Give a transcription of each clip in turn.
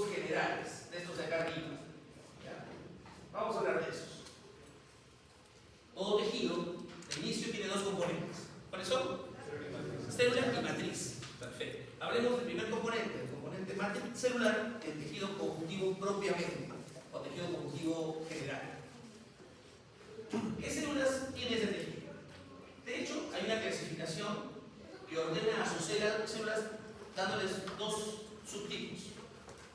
conjuntivos generales, de estos de acá arriba. ¿Ya? Vamos a hablar de esos. Todo tejido, de inicio, tiene dos componentes. ¿Cuáles son? Célula y matriz. Perfecto. Hablemos del primer componente, el componente celular, el tejido conjuntivo propiamente, o tejido conjuntivo general. ¿Qué células tiene ese tejido? De hecho, hay una clasificación que ordena a sus células dándoles dos subtipos.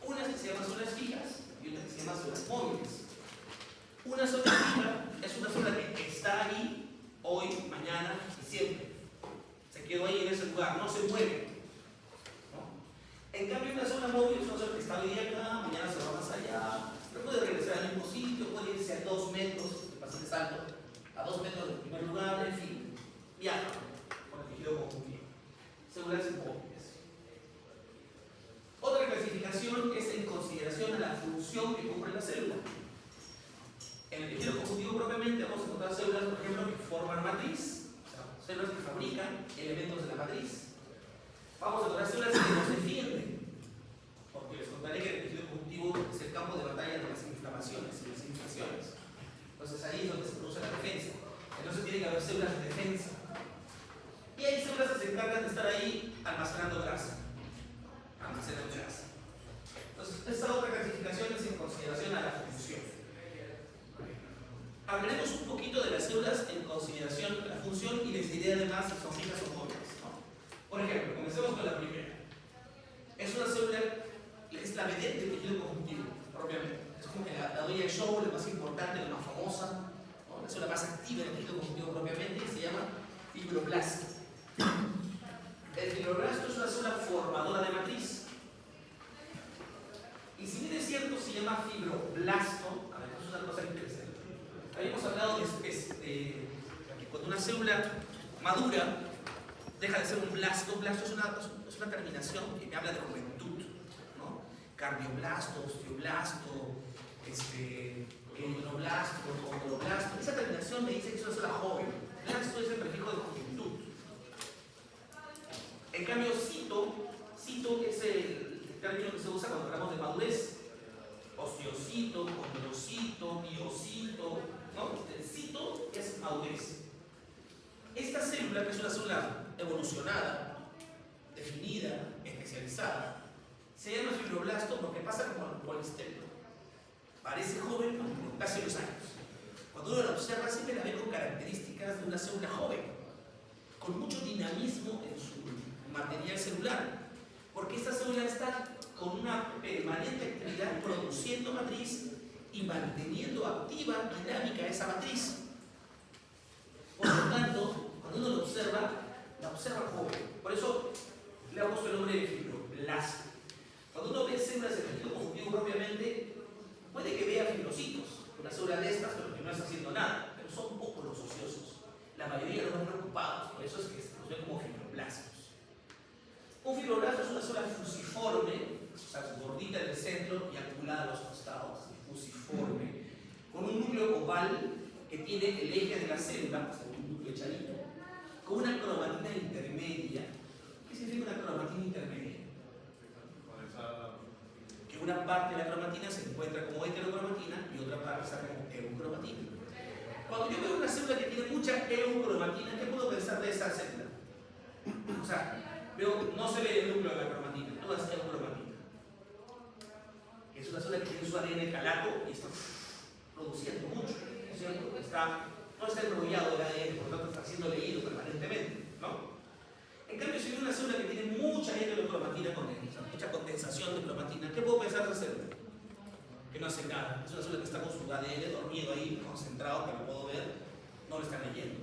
Unas que se llaman células fijas y otras que se llaman células móviles. Una célula fija es una célula que está ahí hoy, mañana y siempre. Se quedó ahí en ese lugar, no se mueve. ¿No? En cambio, una célula móvil es una célula que está hoy día acá, mañana se va más allá, pero puede regresar al mismo sitio, puede irse a 2 metros, el paciente salto, a 2 metros del primer lugar, en fin, viaja con el tejido conjuntivo. Células móviles. Otra clasificación es en consideración a la función que cumple la célula. En el tejido conjuntivo propiamente vamos a encontrar células, por ejemplo, que forman matriz, o sea, células que fabrican elementos de la matriz. Vamos a encontrar células que nos defienden, porque les contaré que el tejido conjuntivo es el campo de batalla de las inflamaciones y las infecciones. Entonces ahí es donde se produce la defensa. Entonces tiene que haber células de defensa. Y hay células que se encargan de estar ahí almacenando grasa. Almacenando grasa. Entonces, esta otra clasificación es en consideración a la función. Hablaremos un poquito de las células en consideración a la función y les diré además si son fijas o móviles, ¿no? Por ejemplo, comencemos con la primera. Es una célula, es la vedette del tejido conjuntivo, propiamente. Es como que la dueña del show, la más importante, la más famosa, ¿no? La célula más activa del tejido conjuntivo propiamente, y se llama fibroblasto. El fibroblasto es una célula formadora de matriz. Y si bien es cierto, se llama fibroblasto, a ver, eso es una cosa interesante. Habíamos hablado de que cuando una célula madura deja de ser un blasto. Blasto es una terminación que me habla de juventud, ¿no? Cardioblasto, osteoblasto, eritroblasto, condroblasto. Esa terminación me dice que es una célula joven. Blasto es el prefijo de juventud. En cambio, cito es el término que se usa cuando hablamos de madurez. Osteocito, condrocito, miocito, ¿no? El cito es madurez. Esta célula, que es una célula evolucionada, definida, especializada, se llama fibroblasto porque pasa como el poliestérodo. Parece joven, aunque casi los años. Cuando uno la observa, siempre la ve con características de una célula joven, con mucho dinamismo en su material celular, porque esta célula está con una permanente actividad produciendo matriz y manteniendo activa, dinámica esa matriz. Por lo tanto, cuando uno la observa joven. Por eso le ha puesto el nombre de fibroblasto. Cuando uno ve células de tejido conjuntivo propiamente, puede que vea fibrocitos, una célula de estas, pero que no está haciendo nada, pero son pocos los ociosos. La mayoría no están preocupados, por eso es que los ven como fibroblastos. Un fibroblasto es una célula fusiforme, o sea, gordita en el centro y acumulada a los costados, fusiforme, con un núcleo oval que tiene el eje de la célula, o sea, un núcleo echadito, con una cromatina intermedia. ¿Qué significa una cromatina intermedia? Que una parte de la cromatina se encuentra como heterocromatina y otra parte está como eucromatina. Cuando yo veo una célula que tiene mucha eucromatina, ¿qué puedo pensar de esa célula? O sea, veo, no se ve el núcleo de la cromatina, toda es eucromatina. Es una célula que tiene su ADN calato y está produciendo mucho, ¿no es cierto? No está enrollado el ADN, por lo tanto está siendo leído permanentemente, ¿no? En cambio, si veo una célula que tiene mucha heterocromatina, mucha condensación de cromatina, ¿qué puedo pensar de esa célula? Que no hace nada. Es una célula que está con su ADN dormido ahí, concentrado, que lo puedo ver, no lo está leyendo.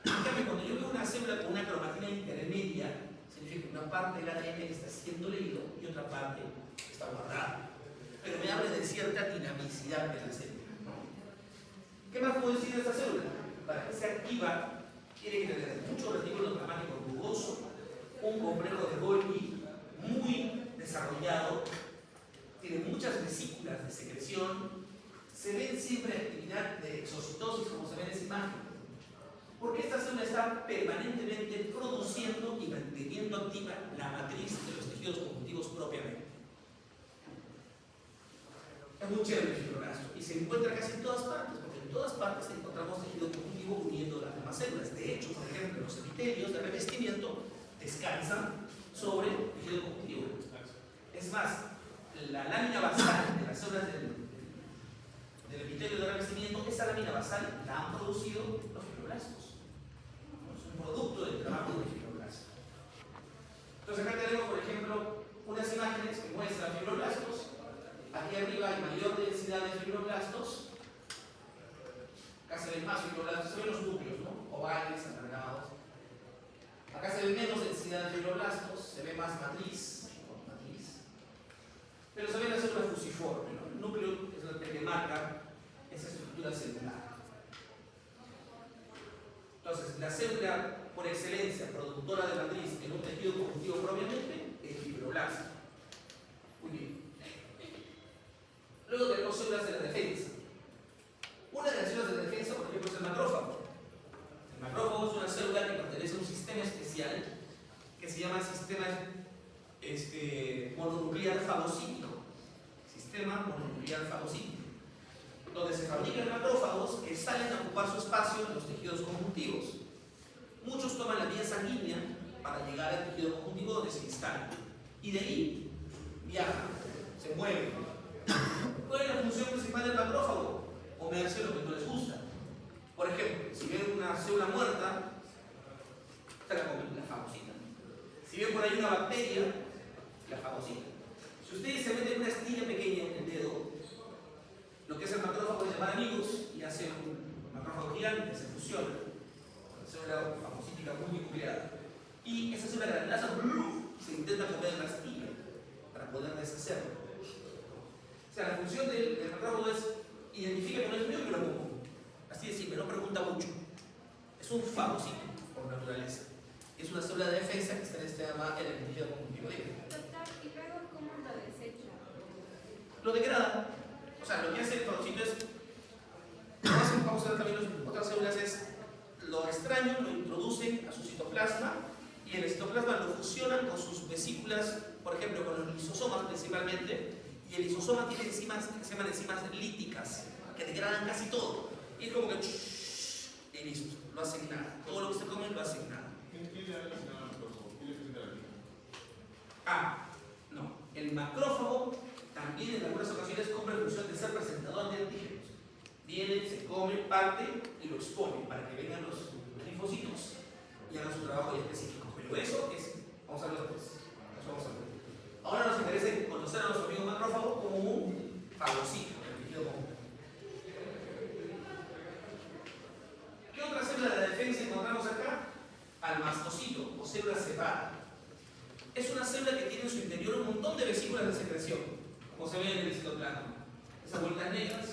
En cambio, cuando yo veo una célula con una cromatina intermedia, significa que una parte del ADN está siendo leído y otra parte está guardada. Pero me habla de cierta dinamicidad de la célula, ¿no? ¿Qué más puedo decir de esta célula? Para que sea activa, tiene que tener mucho retículo plasmático rugoso, un complejo de Golgi muy desarrollado, tiene muchas vesículas de secreción, se ven siempre actividad de exocitosis, como se ve en esa imagen, porque esta célula está permanentemente produciendo y manteniendo activa la matriz de los tejidos conjuntivos propiamente. Es muy chévere el fibroblasto y se encuentra casi en todas partes, porque en todas partes encontramos tejido conjuntivo uniendo las demás células. De hecho, por ejemplo, los epitelios de revestimiento descansan sobre tejido conjuntivo. Es más, la lámina basal de las células del epitelio de revestimiento, esa lámina basal la han producido los fibroblastos. Es un producto del trabajo del fibroblasto. Entonces acá tenemos, por ejemplo, unas imágenes que muestran fibroblastos. Aquí arriba hay mayor densidad de fibroblastos. Acá se ven más fibroblastos, se ven los núcleos, ¿no? Ovales, alargados. Acá se ve menos densidad de fibroblastos, se ve más matriz, pero se ve la célula fusiforme, ¿no? El núcleo es el que marca esa estructura celular. Entonces, la célula por excelencia productora de matriz en un tejido conjuntivo propiamente es fibroblasto. Muy bien. Luego tenemos células de la defensa. Una de las células de defensa, por ejemplo, es el macrófago. El macrófago es una célula que pertenece a un sistema especial que se llama sistema mononuclear fagocítico. Sistema mononuclear fagocítico, donde se fabrican macrófagos que salen a ocupar su espacio en los tejidos conjuntivos. Muchos toman la vía sanguínea para llegar al tejido conjuntivo donde se instalan. Y de ahí viajan, se mueven. ¿Cuál es la función principal del macrófago? Comerse lo que no les gusta. Por ejemplo, si ven una célula muerta, se la comen, la fagocitan. Si ven por ahí una bacteria, la fagocitan. Si ustedes se meten una astilla pequeña en el dedo, lo que hace el macrófago es llamar amigos y hace un macrófago gigante, se fusiona. Una célula fagocítica multinucleada. Y esa célula granulosa se intenta comer la astilla para poder deshacerlo. O sea, la función del macrófago es identifica que no es mío y lo como. Así de simple, no pregunta mucho. Es un fagocito por naturaleza. Es una célula de defensa que está en en el tejido conjuntivo. Doctor, ¿y luego cómo lo desecha? Lo degrada. O sea, lo que hace el fagocito es. Vamos a ver también otras células, es lo extraño, lo introducen a su citoplasma y el citoplasma lo fusionan con sus vesículas, por ejemplo, con los lisosomas principalmente. Y el lisosoma tiene enzimas que se llaman enzimas líticas, que degradan casi todo. Y es como que y listo, lo hacen nada. Todo lo que se come lo hacen nada. ¿Qué le da la macrófago? ¿Qué le presenta la vida? No. El macrófago también en algunas ocasiones cumple la función de ser presentador de antígenos. Viene, se come, parte y lo expone para que vengan los linfocitos y hagan su trabajo específico. Pero eso es, vamos a verlo después. Eso vamos a ver. Ahora nos interesa conocer a nuestro amigo macrófago como un fagocito, el tejido común. ¿Qué otra célula de la defensa encontramos acá? Al mastocito o célula cepada. Es una célula que tiene en su interior un montón de vesículas de secreción, como se ve en el citoplasma. Esas bolitas negras,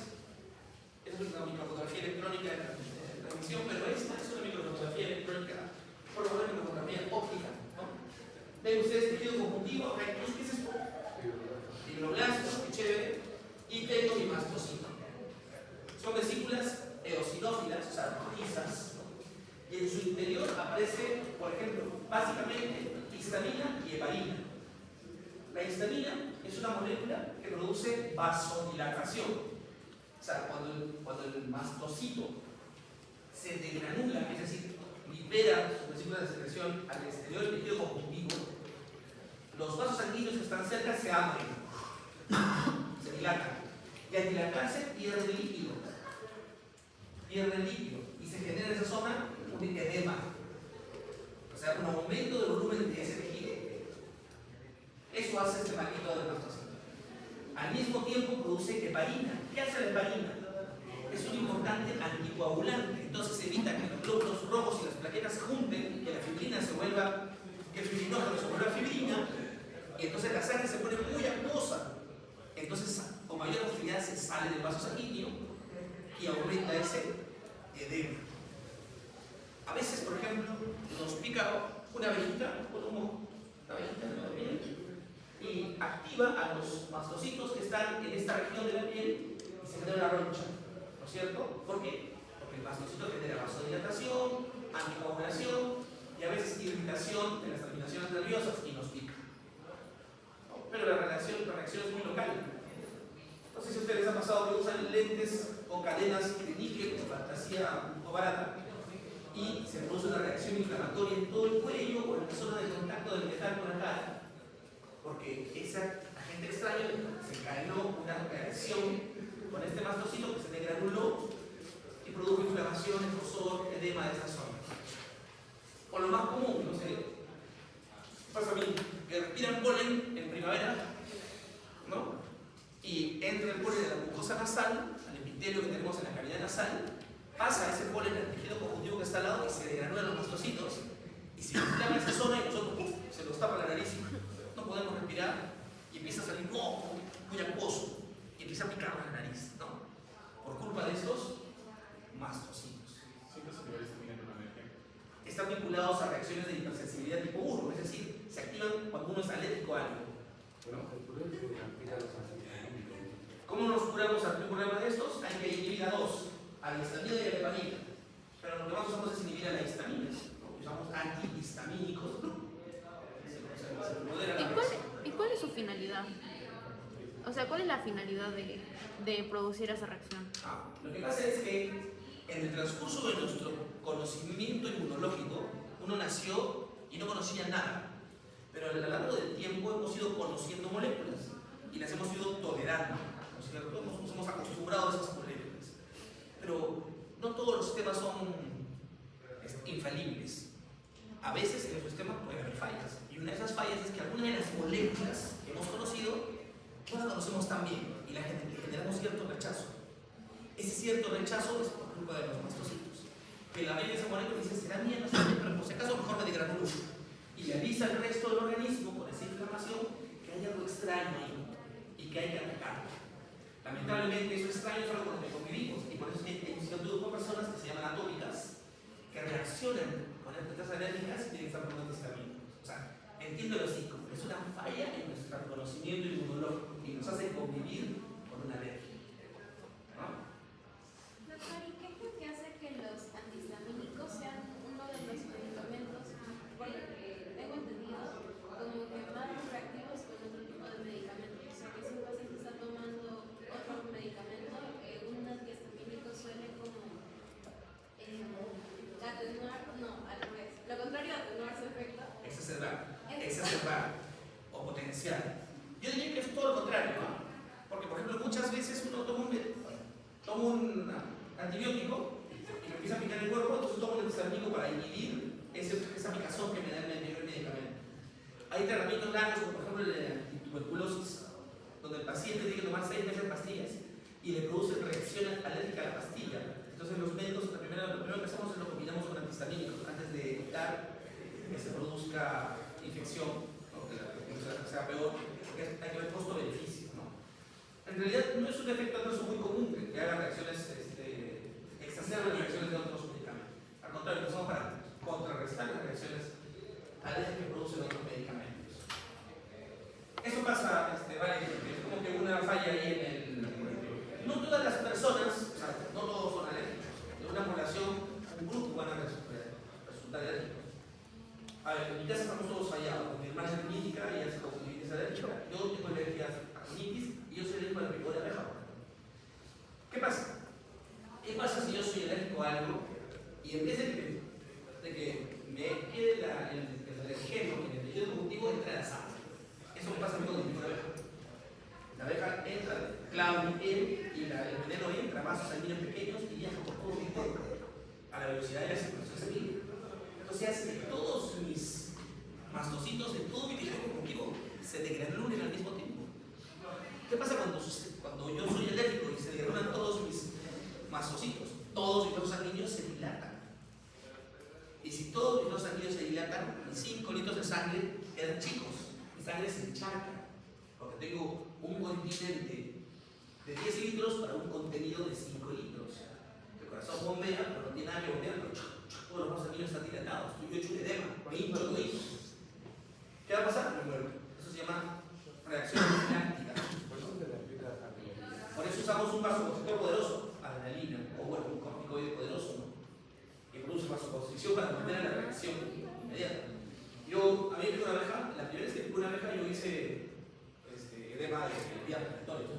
esa es una microfotografía electrónica de transmisión, pero esta es una microfotografía electrónica, por lo menos microfotografía óptica, ¿no? Ven ustedes tejido conjuntivo, ¿qué es esto? Fibroblastos, qué chévere, y tengo mi mastocito. Son vesículas eosinófilas, o sea, rojizas, y en su interior aparece, por ejemplo, básicamente histamina y heparina. La histamina es una molécula que produce vasodilatación. O sea, cuando el mastocito se degranula, es decir, libera sus vesículas de secreción al exterior del tejido conjuntivo, los vasos sanguíneos que están cerca se abren, se dilatan, y al dilatarse pierde líquido y se genera en esa zona un edema, o sea, un aumento del volumen de ese tejido. Eso hace este maldito del mastocito. Al mismo tiempo produce heparina. ¿Qué hace la heparina? Es un importante anticoagulante, entonces evita que los glóbulos rojos y las plaquetas se junten, que la fibrina se vuelva, que el fibrinógeno se vuelva fibrina, y entonces la sangre se pone muy acuosa. Entonces, con mayor facilidad se sale del vaso sanguíneo y aumenta ese edema. A veces, por ejemplo, nos pica una abejita con un moco, una abejita de la piel, y activa a los mastocitos que están en esta región de la piel y se genera una roncha, ¿no es cierto? ¿Por qué? Porque el mastocito genera vasodilatación, anticoagulación y a veces irritación de las terminaciones nerviosas y nos pica. Pero la reacción es muy local. No sé si a ustedes les ha lentes o cadenas de níquel, fantasía un poco barata, y se produce una reacción inflamatoria en todo el cuello o en la zona de contacto del metal con la cara, porque ese agente extraño desencadenó una reacción con este mastocito que se degranuló y produjo inflamación, escozor, edema de esa zona. O lo más común, no sé, pasa a mí, que respiran polen en primavera, ¿no? Y entra el polen en la mucosa nasal, al epitelio que tenemos en la cavidad nasal, pasa ese polen al tejido conjuntivo que está al lado y se degranulan los mastocitos, y se inflama esa zona y nosotros se nos tapa la nariz y no podemos respirar, y empieza a salir moco, muy acuoso, y empieza a picar la nariz, ¿no? Por culpa de estos mastocitos. Siempre se debe discriminar una alergia. Están vinculados a reacciones de hipersensibilidad tipo 1, es decir, se activan cuando uno es alérgico a algo. ¿Cómo nos curamos ante un problema de estos? Hay que inhibir a dos, a la histamina y a la heparina. Pero lo que más usamos es inhibir a la histamina, ¿no? Usamos antihistamínicos, ¿no? ¿Y cuál es su finalidad? O sea, ¿cuál es la finalidad de producir esa reacción? Lo que pasa es que en el transcurso de nuestro conocimiento inmunológico, uno nació y no conocía nada. Pero a lo largo del tiempo hemos ido conociendo moléculas y las hemos ido tolerando, ¿no es cierto? Nos hemos acostumbrado a esas moléculas. Pero no todos los sistemas son infalibles. A veces en nuestro sistema puede haber fallas. Y una de esas fallas es que algunas de las moléculas que hemos conocido no las conocemos tan bien y le generamos cierto rechazo. Ese cierto rechazo es por culpa de los mastocitos. Que la mayoría de esas moléculas dice, será mía, no será mía, pero por si acaso mejor me degranulo. Y le avisa al resto del organismo con esa inflamación que hay algo extraño ahí y que hay que atacarlo. Lamentablemente eso extraño es algo con lo que convivimos y por eso yo tuve con personas que se llaman atópicas que reaccionan con estas alérgicas y tienen que estar con antihistamínicos. O sea, entiéndelo así, como que es una falla en nuestro reconocimiento inmunológico y nos hace convivir con una alergia. ¿No? Doctor, ¿y qué es lo que hace que los antihistamínicos sean uno de los medicamentos, porque tengo entendido, como que más reactivos con otro tipo de medicamentos? O sea, que si un paciente está tomando otro medicamento, un antihistamínico suele como atenuar, no, al revés, lo contrario de atenuar su efecto. Exacerbar o potenciar. Yo diría que es todo lo contrario, ¿no? Porque, por ejemplo, muchas veces uno toma un antibiótico y me empieza a picar el cuerpo, entonces tomo un antihistamínico para inhibir esa picazón que me da el medicamento. Hay tratamientos largos, como por ejemplo el de tuberculosis, donde el paciente tiene que tomar 6 meses de pastillas y le produce reacción alérgica a la pastilla. Entonces los médicos, lo primero que hacemos es lo combinamos con antihistamínicos antes de evitar que se produzca infección, ¿no? que sea peor, porque hay que ver costo-beneficio, ¿no? En realidad no es un efecto adverso muy común que haga reacciones, exacerben reacciones de otros medicamentos. Al contrario, lo usamos para contrarrestar las reacciones alérgicas que producen otros medicamentos. Eso pasa, vale, es como que una falla ahí en el... No todas las personas, o sea, no todos son alérgicos. De una población, un grupo van a resultar alérgicos. A ver, en mi casa estamos todos fallados. Mi hermana es clínica y ella es conjuntivitis alérgica. Yo tengo alergias a conitis y yo soy alérgico a la picor de abeja. ¿Qué pasa? ¿Qué pasa si yo soy alérgico a algo y en vez de que me quede el alergeno en el tejido conjuntivo entra a la sangre? Eso me pasa a mí con el picor de abeja. La abeja entra, clava mi piel y el veneno entra a vasos sanguíneos pequeños y viaja por todo mi cuerpo a la velocidad de la circulación sanguínea. Entonces hace que todos mis mastocitos de todo mi tejido conjuntivo se degranulen al mismo tiempo. ¿Qué pasa cuando yo soy alérgico y se degranulan todos mis mastocitos? Todos mis vasos sanguíneos se dilatan. Y si todos mis vasos sanguíneos se dilatan, mis 5 litros de sangre quedan chicos. Mi sangre se encharca. Porque tengo un continente de 10 litros para un contenido de 5 litros. El corazón bombea, pero no tiene nada que bombear, pero todos los vasos sanguíneos están dilatados. Yo he hecho un edema, me hincho todo eso. ¿Qué va a pasar? Me muero. Eso se llama reacción anafiláctica. Por eso usamos un vasoconstrictor poderoso, adrenalina, o bueno, un corticoide poderoso, ¿no? Que produce vasoconstricción para mantener la reacción inmediata. A mí me picó una abeja, la primera vez que me picó una abeja yo hice edema de vías respiratorias.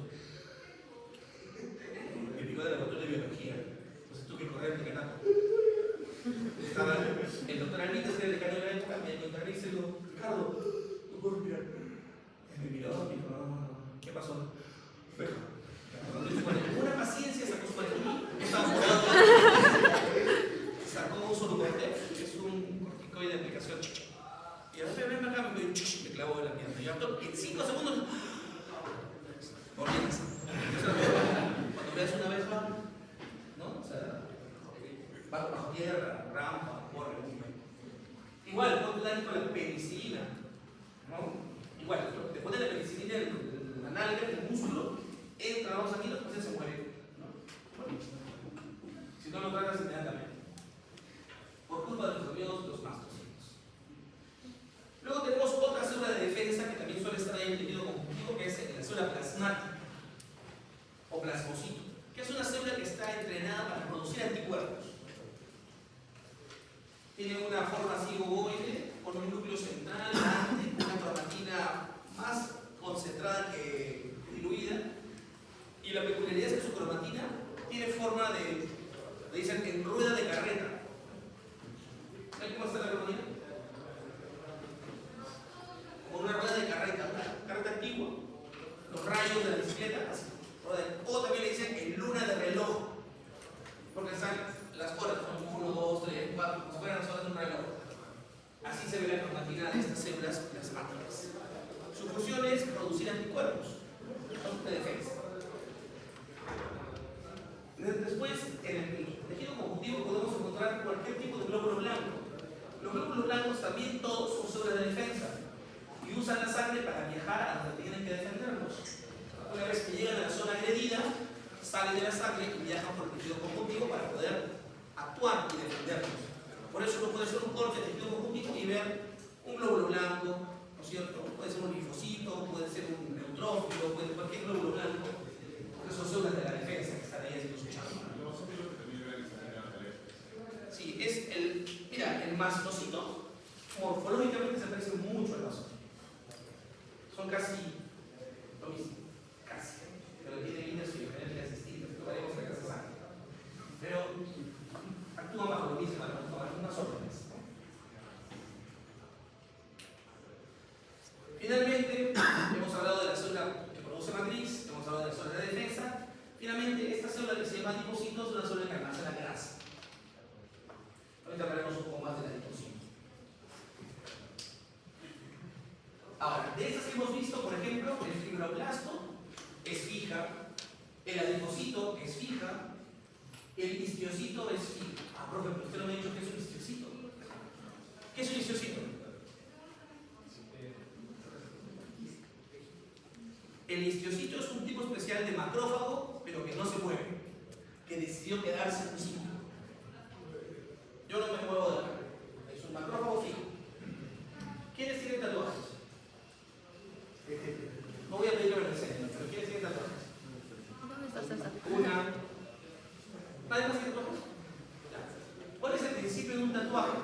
¿cierto? En 5 segundos, ordenas. Cuando veas una vez va, ¿no? O sea, va bajo tierra, rampa, corre. Igual, cuando dan con la penicilina, ¿no? Igual, después de la penicilina en la nalga, en el músculo, entra los sanguíneos, pues se muere, ¿no? Bueno, si no lo tratas inmediatamente. Por culpa de los amigos, los mastocitos. Luego tenemos otra célula de defensa que también suele estar ahí en el tejido conjuntivo, que es la célula plasmática o plasmocito, que es una célula que está entrenada para producir anticuerpos. Tiene una forma así ovoide, con un núcleo central grande, una cromatina más concentrada que diluida, y la peculiaridad es que su cromatina tiene forma de, le dicen, en rueda de carreta. ¿Ven cómo está la cromatina? Como una rueda de carreta, una carreta antigua, los rayos de la bicicleta, así, o también le dicen en luna de reloj, porque están las horas, 1, 2, 3, 4, como si fueran las horas de un reloj. Así se ve la cromatina de estas células plasmáticas. Su función es producir anticuerpos, son de defensa. Después, en el tejido conjuntivo podemos encontrar cualquier tipo de glóbulo blanco. Los glóbulos blancos también todos son células de defensa y usan la sangre para viajar a donde tienen que defendernos. Una vez que llegan a la zona agredida, salen de la sangre y viajan por el tejido conjuntivo para poder actuar y defendernos. Por eso uno puede hacer un corte de tejido conjuntivo y ver un glóbulo blanco, ¿no es cierto? Puede ser un linfocito, puede ser un neutrófilo, puede ser cualquier glóbulo blanco, porque son células de la defensa que están ahí haciendo su chamba. Sí, es el, mira, el mastocito morfológicamente se parece mucho al masón. Son casi lo mismo, casi, pero tienen líneas y diferencias distintas, que veremos en la clase sangre. Pero actúan bajo lo mismo, bajo las mismas órdenes. Finalmente, hemos hablado de la célula que produce matriz, hemos hablado de la célula de defensa. Finalmente, esta célula que se llama adipocito es una célula que almacena grasa. Ahorita hablaremos un poco más de la adipocito. Ahora, de estas que hemos visto, por ejemplo, el fibroblasto es fija, el adipocito es fija, el histiocito es fija. Ah, profe, pero usted no me ha dicho que es un histiocito. ¿Qué es un histiocito? El histiocito es un tipo especial de macrófago, pero que no se mueve, que decidió quedarse en un sitio. Yo no me muevo de acá. Es un macrófago fijo. ¿Quiénes tienen tatuajes? No voy a pedir que me lo enseñen, pero ¿quiénes tienen tatuajes? ¿Dónde está César? Una. ¿Nadie más tiene tatuajes? ¿Cuál es el principio de un tatuaje?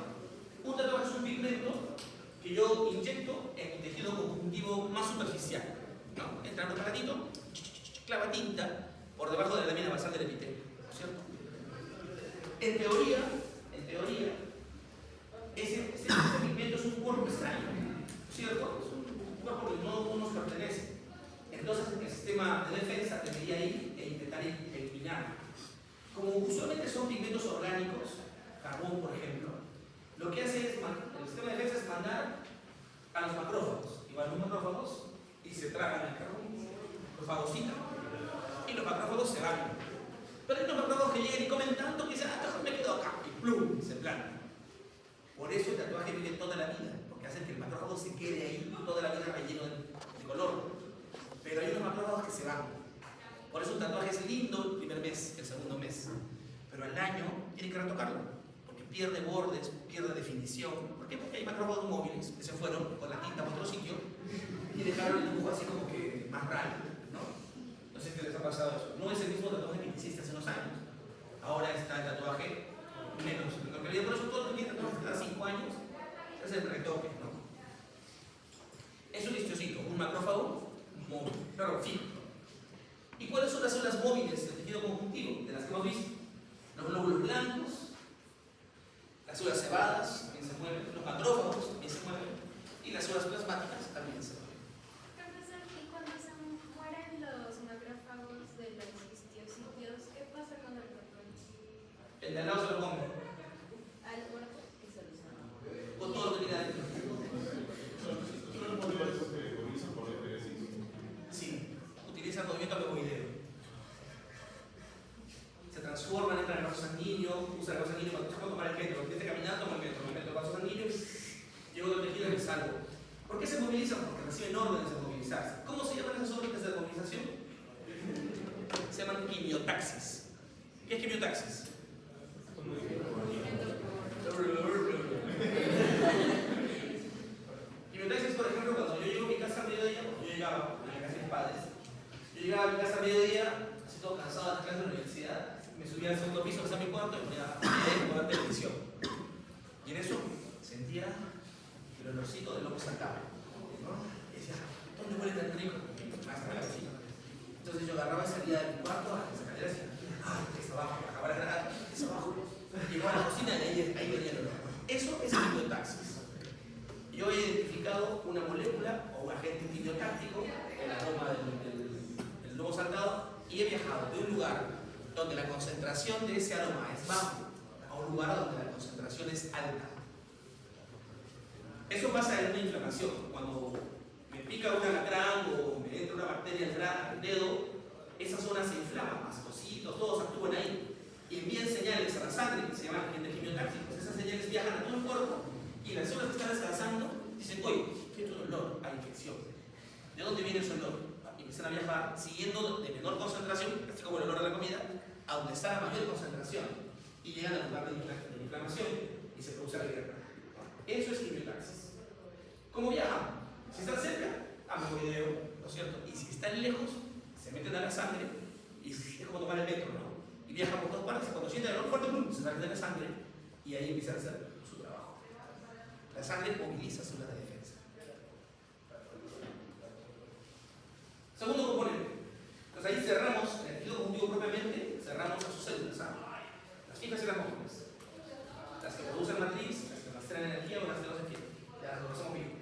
Un tatuaje es un pigmento que yo inyecto en mi tejido conjuntivo más superficial, ¿no? Entra en un aparatito, clava tinta por debajo de la lámina basal del epitelio, ¿cierto? En teoría, ese pigmento es un cuerpo extraño, ¿cierto? Es un cuerpo que no nos pertenece. Entonces el sistema de defensa debería ir e intentar eliminarlo. Como usualmente son pigmentos orgánicos, carbón por ejemplo, lo que hace es, el sistema de defensa es mandar a los macrófagos, y van los macrófagos y se tragan el carbón, los fagocitan, y los macrófagos se van. Pero hay unos macrófagos que llegan y comen tanto que dicen, ah, mejor me quedo acá, y plum, se plantan. Por eso el tatuaje vive toda la vida, porque hace que el macrófago se quede ahí toda la vida relleno de color. Pero hay unos macrófagos que se van. Por eso un tatuaje es lindo el primer mes, el segundo mes. Pero al año tiene que retocarlo, porque pierde bordes, pierde definición. ¿Por qué? Porque hay macrófagos móviles que se fueron con la tinta a otro sitio y dejaron el dibujo así como que más raro, ¿no? No sé si les ha pasado eso. No es el mismo tatuaje que hiciste hace unos años. Ahora está el tatuaje menos. En realidad, por eso todo el que tiene tatuajes cada 5 años es el retoque, ¿no? Es un histiocito, un macrófago móvil, claro, fijo. ¿Y cuáles son las células móviles del tejido conjuntivo? De las que hemos visto. Los glóbulos blancos, las células cebadas también se mueven, los macrófagos también se mueven, y las células plasmáticas también se mueven. Profesor, y cuando se mueren los macrófagos de los histiocitos, ¿qué pasa con el papel? El de al lado se lo come, Al muerto y soluciona. con todo lo que queda dentro. Son los modelos que realizan movimiento alveoideo. Se transforman, entran en el vaso sanguíneo, usan el vaso sanguíneo cuando se puede tomar el metro, cuando esté caminando con el metro, me meto el vaso sanguíneo, llego del tejido y me salgo. ¿Por qué se movilizan? Porque reciben órdenes de movilizarse. ¿Cómo se llaman esas órdenes de movilización? Se llaman quimiotaxis. ¿Qué es quimiotaxis? Quimiotaxis, por ejemplo, cuando yo llego a mi casa a mediodía, yo llegaba a la casa de mis padres, yo llegaba a mi casa a mediodía, así todo cansado de las clases de la universidad, me subía al segundo piso, que a mi cuarto, y me ponía a ver televisión. Y en eso sentía el olorcito del lomo saltado, ¿no? Y decía, ¿dónde huele tan rico? Hasta la cocina. Entonces yo agarraba y salía de mi cuarto a las escaleras y decía, ¡ay, qué es abajo! Bajaba la granada, ¿qué es abajo? Llegaba a la cocina y ahí venía el olor. Eso es quimiotaxis. Yo he identificado una molécula o un agente quimiotáctico en la aroma del lomo saltado y he viajado de un lugar donde la concentración de ese aroma es bajo a un lugar donde la concentración es alta. Eso pasa en una inflamación. Cuando me pica un alacrán o me entra una bacteria al dedo, esa zona se inflama, más cositos, todos actúan ahí y envían señales a la sangre que se llaman agentes quimiotácticos. Esas señales viajan a todo el cuerpo y las células que están descansando dicen, oye, siento un olor a infección. ¿De dónde viene ese olor? Y empiezan a viajar siguiendo de menor concentración, así como el olor de la comida, a donde está la mayor concentración y llegan al lugar de inflamación y se produce la guerra. Eso es quimiotaxis. ¿Cómo viajan? Si están cerca, alveoideo, ¿no es cierto? Y si están lejos, se meten a la sangre y es como tomar el metro, ¿no? Y viajan por todas partes. Cuando sienten el olor fuerte, ¡pum!, se salen de la sangre y ahí empiezan a hacer su trabajo. La sangre moviliza células de defensa. Segundo componente. Entonces ahí cerramos, en el tejido conjuntivo propiamente, cerramos a sus células. Las fibras y las móviles. Las que producen matriz, las que almacenan energía o las que no se entienden. Ya lo hacemos bien.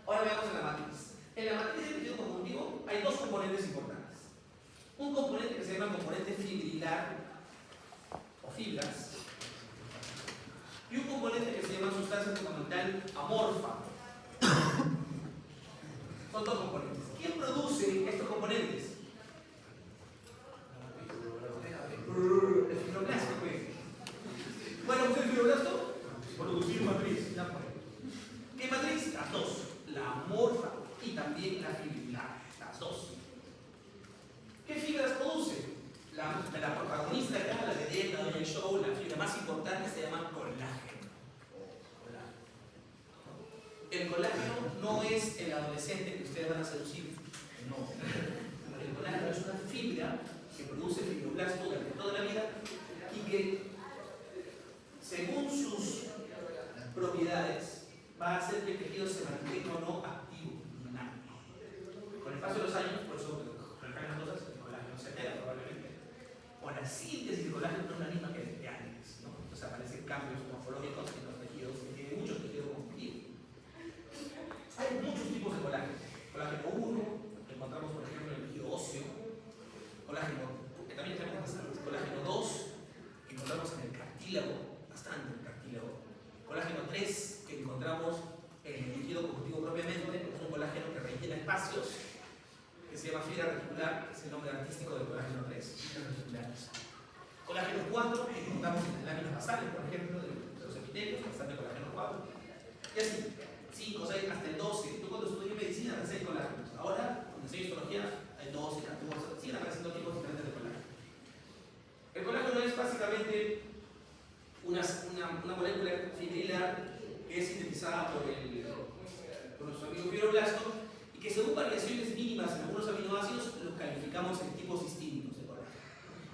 Ahora veamos en la matriz. En la matriz del tejido conjuntivo hay dos componentes importantes. Un componente que se llama componente fibrilar o fibras y un componente que se llama sustancia fundamental amorfa. Son dos componentes. ¿Quién produce estos componentes? El fibroblasto, pues. Bueno, ¿usted el fibroblasto? Producir matriz. ¿Qué matriz? Las dos. La amorfa y también la fibrilar. Las dos. ¿Qué fibras produce? La protagonista acá, la de dieta, del show, la fibra más importante se llama colágeno. El colágeno no es el adolescente que ustedes van a seducir. No. El colágeno es una fibra que produce fibroblasto durante toda la vida y que, según sus propiedades, va a hacer que el tejido se mantenga o no activo, dinámico. Con el paso de los años, por eso las cosas, el colágeno se altera probablemente. O la síntesis del colágeno no es la misma que de antes, ¿no? Entonces aparecen cambios morfológicos en los tejidos, que tienen muchos tejidos conjuntivos. Hay muchos tipos de colágeno. Colágeno 1, que encontramos por ejemplo en el tejido óseo. Colágeno, que también tenemos bastantes. Colágeno 2, que encontramos en el cartílago, bastante en el cartílago. Colágeno 3, que encontramos en el tejido conjuntivo propiamente, que es un colágeno que rellena espacios, que se llama fibra reticular, que es el nombre artístico del colágeno 3, fibras reticulares. Colágeno 4, que encontramos en las láminas basales, por ejemplo, de los epitelios, bastante colágeno 4. Y así, 5, 6, hasta el 12. Yo cuando estudié medicina pensé en colágenos. Ahora, cuando enseño histología, hay 12, 14, siguen apareciendo tipos diferentes de colágeno. El colágeno es básicamente una molécula fibrilar que es sintetizada por nuestro amigo fibroblasto y que según variaciones mínimas en algunos aminoácidos los calificamos en tipos distintos de colágeno.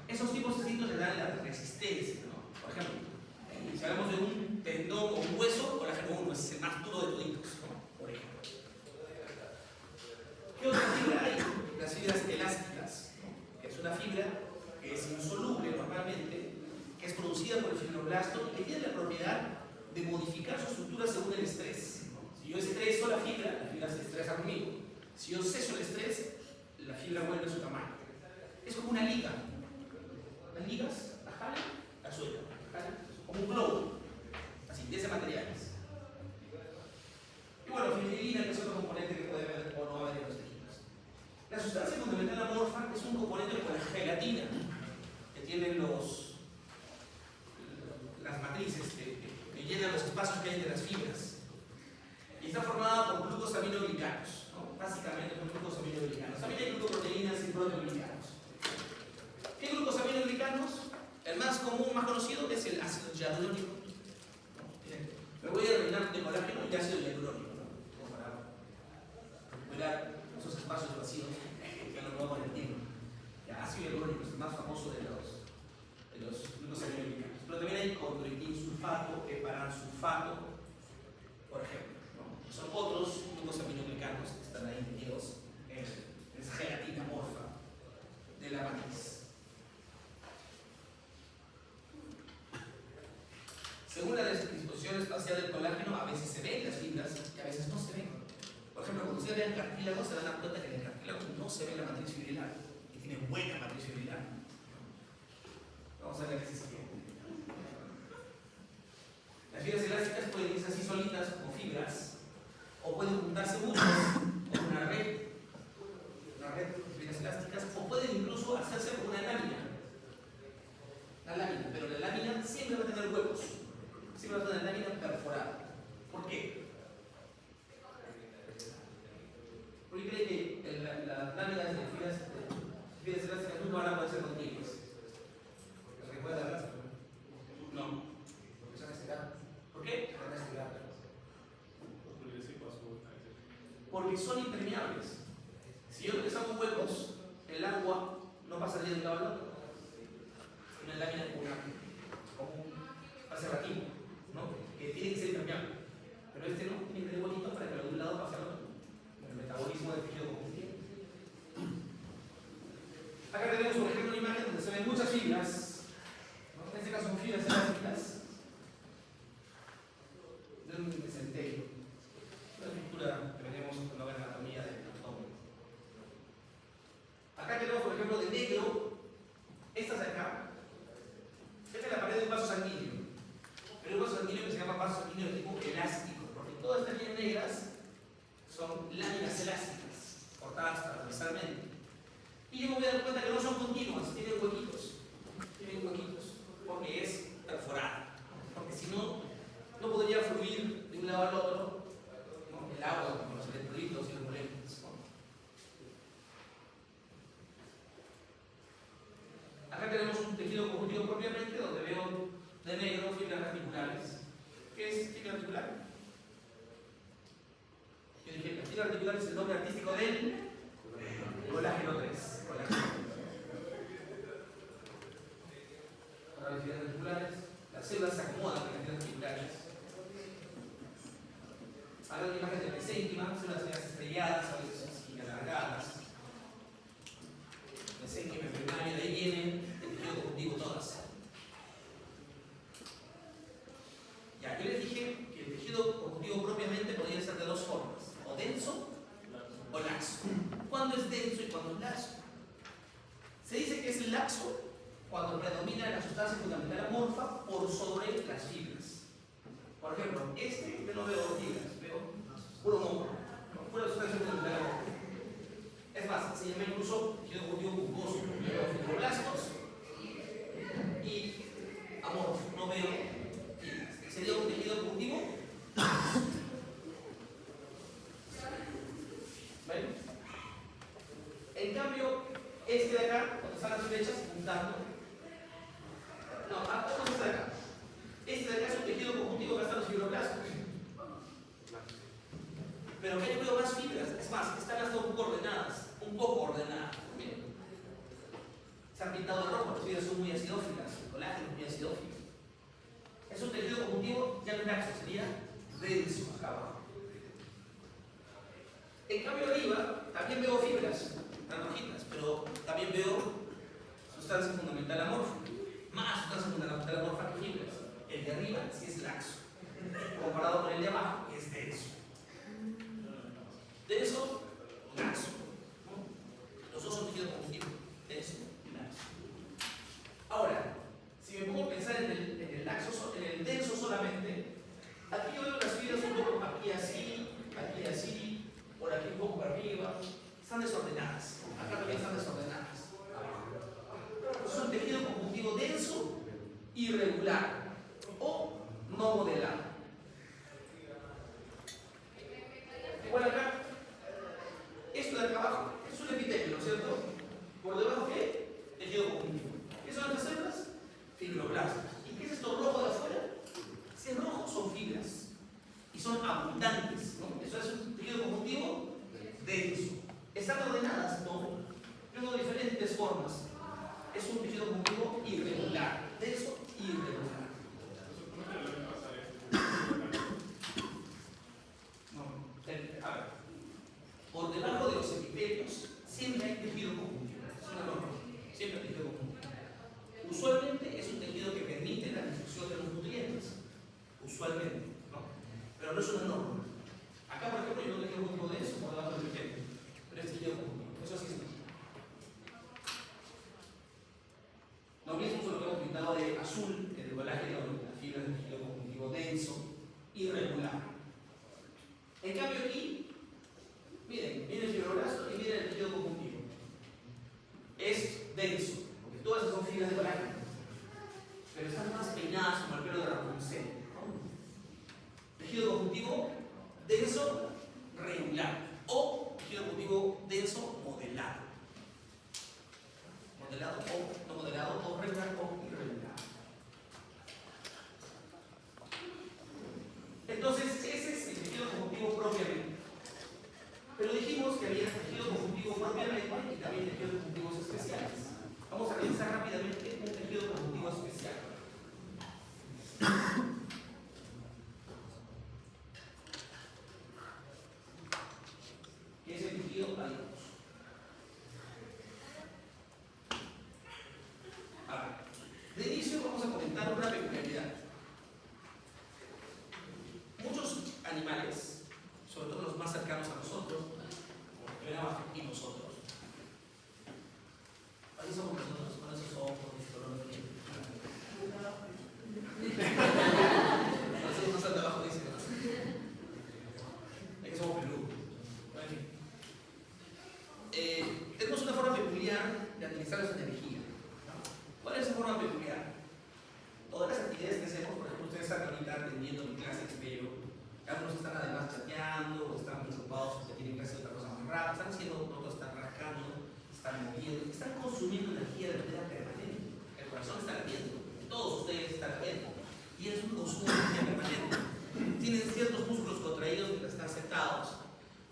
Esos tipos distintos le dan la resistencia, ¿no? Por ejemplo, si hablamos de un tendón o un hueso, colágeno 1 es el más duro de toditos, ¿no? Por ejemplo. ¿Qué otra fibra hay? Las fibras elásticas, ¿no? Que es una fibra que es insoluble normalmente, que es producida por el fibroblasto y que tiene la propiedad de modificar su estructura según el estrés. Si yo estreso la fibra se estresa conmigo. Si yo ceso el estrés, la fibra vuelve a su tamaño. Es como una liga. Las ligas, la jalan, la sueltan, como un globo, así, de ese materiales. Y bueno, fibrina, que es otro componente que puede haber o no haber en los tejidos. La sustancia fundamental amorfa es un componente con la gelatina que tienen las matrices que llenan los espacios que hay entre las fibras. Y está formada por glucosaminoglicanos, ¿no? Básicamente son glucosaminoglicanos. También hay glucoproteínas y proteoglicanos. ¿Qué glucosaminoglicanos? El más común, más conocido es el ácido hialurónico. Me voy a rellenar de colágeno y ácido hialurónico, ¿no? Como para recuperar esos espacios vacíos que lo vamos con el tiempo. El ácido hialurónico es el más famoso de los glucosaminoglicanos. Pero también hay condroitin sulfato, heparansulfato, por ejemplo, ¿no? Son otros glucosaminoglicanos que están ahí metidos en esa gelatina morfa de la matriz. Según la disposición espacial del colágeno, a veces se ven las fibras y a veces no se ven. Por ejemplo, cuando ustedes vean cartílago, se dan cuenta que en el cartílago no se ve la matriz fibrilar, y tiene buena matriz fibrilar. Vamos a ver qué es esto. Las fibras elásticas pueden irse así solitas como fibras, o pueden juntarse muchas con una red de fibras elásticas, o pueden incluso hacerse con una lámina. La lámina, pero la lámina siempre va a tener huecos. Siempre va a tener lámina perforada. ¿Por qué? ¿Por qué cree que las láminas de fibras elásticas nunca van a poder ser continuas? ¿Se recuerda? No. Porque son estiradas. ¿Por qué? Porque son impermeables. Si yo les hago huecos, el agua no pasaría de un lado al otro. Una lámina como un preservativo, ¿no? Que tiene que ser impermeable. Pero este no, tiene que tener huequitos para que de un lado pase al otro. El metabolismo del tejido combustible. Acá tenemos, por ejemplo, una imagen donde se ven muchas fibras, ¿no? En este caso son fibras elásticas de un mesenterio. Una estructura que veremos cuando vean la anatomía del abdomen. Acá tenemos, por ejemplo, de negro, estas de acá. Esta es la pared de un vaso sanguíneo. Pero un vaso sanguíneo que se llama vaso sanguíneo de tipo elástico, porque todas estas líneas negras son láminas elásticas, cortadas transversalmente. Y yo me voy a dar cuenta que no son continuas, tienen huequitos. Tienen huequitos, porque es perforada. Porque si no, no podría fluir de un lado al otro, ¿no? El agua con los electrolitos y los moléculas, ¿no? Acá tenemos un tejido conjuntivo propiamente, donde veo de negro fibras radiculares. ¿Qué es fibra radicular? Yo dije, la fibra radicular es el nombre artístico del colágeno 3. Ahora las fibras radiculares, las células se acomodan en las fibras radiculares. Ahora una imagen de mesénquima, células estrelladas, a veces así alargadas. Mesénquima, membrana, de ahí vienen el tejido conjuntivo todas. Ya, yo les dije que el tejido conjuntivo propiamente podría ser de dos formas, o denso o laxo. ¿Cuándo es denso y cuándo es laxo? Se dice que es laxo cuando predomina la sustancia fundamental amorfa por sobre las fibras. Por ejemplo, yo no veo fibras, veo puro mongo, pura sustancia fundamental amorfa. Es más, se llama incluso tejido conjuntivo mucoso. Yo veo fibroblastos y amorfo, no veo fibras. Sería un tejido conjuntivo. ¿Ven? En cambio, este de acá, cuando están las flechas juntando, no, ¿cómo está de acá? Este de acá es un tejido conjuntivo que están los fibroblastos. Pero acá yo veo más fibras, es más, están hasta un poco ordenadas. Miren. Se han pintado de rojo, las fibras son muy acidófilas, el colágeno es muy acidófilo. Es un tejido conjuntivo ya no laxo, sería denso acá abajo. En cambio arriba también veo fibras, están rojitas, pero también veo sustancia fundamental amorfa. Más sustancia fundamental amorfa que fibras. El de arriba sí es laxo, comparado con el de abajo, que es denso. Denso, laxo. Los dos son tejidos conjuntivos, denso y laxo. Ahora, si me pongo a pensar en el laxo, en el denso solamente, aquí yo veo las fibras un poco aquí así, por aquí un poco para arriba. Están desordenadas. Acá también están desordenadas. conjuntivo denso, irregular o no modelado. Igual acá, esto de acá abajo es un epitelio, ¿no es cierto? Por debajo, ¿qué? Tejido conjuntivo. ¿Qué son estas células? Fibroblastos. ¿Y qué es esto rojo de afuera? Si es rojo, son fibras. Y son abundantes, ¿no? Eso es un tejido conjuntivo denso. ¿Están ordenadas? No. Tengo diferentes formas. Es un tejido conjuntivo irregular. Denso, irregular. A ver, por debajo de los epitelios siempre hay tejido conjuntivo. Es una norma. Siempre hay tejido conjuntivo. Usualmente es un tejido que permite la difusión de los nutrientes. Usualmente, ¿no? Pero no es una norma. Acá, por ejemplo, yo no tejido conjuntivo de eso por debajo del epitelio. Pero es tejido conjuntivo. Eso sí es. Lo mismo se lo que hemos pintado de azul, el colágeno, la fibra del tejido conjuntivo denso, irregular. En cambio aquí, miren el fibroblasto y miren el tejido conjuntivo. Es denso, porque todas esas son fibras de colágeno, pero están más peinadas como el pelo de Rapunzel, ¿no? Tejido conjuntivo denso, regular, o tejido conjuntivo denso, modelado. Modelado o no modelado, o regular o irregular. Entonces, ese es el tejido conjuntivo propiamente. Pero dijimos que había tejido conjuntivo propiamente y también tejidos conjuntivos especiales. Vamos a revisar rápidamente un tejido conjuntivo especial. ¿Qué es el tejido adiposo? Ahora, de inicio vamos a comentar una peculiaridad. Muchos animales, sobre todo los más cercanos a nosotros, como ven abajo, y nosotros. Ahí somos nosotros, con esos ojos, y color de piel. Nosotros no están abajo, dicen. Es que somos peludos. En fin. Tenemos una forma peculiar de administrar esa energía. ¿Cuál es esa forma peculiar? Todas las actividades que hacemos, por ejemplo, ustedes están ahorita atendiendo mi clase, espero. Algunos están además chateando, o están preocupados porque tienen que hacer otra cosa muy rápida, están haciendo, otros están rascando, están moviendo, están consumiendo energía de manera permanente. El corazón está latiendo, todos ustedes están latiendo. Y es un consumo de energía permanente. Tienen ciertos músculos contraídos mientras están sentados,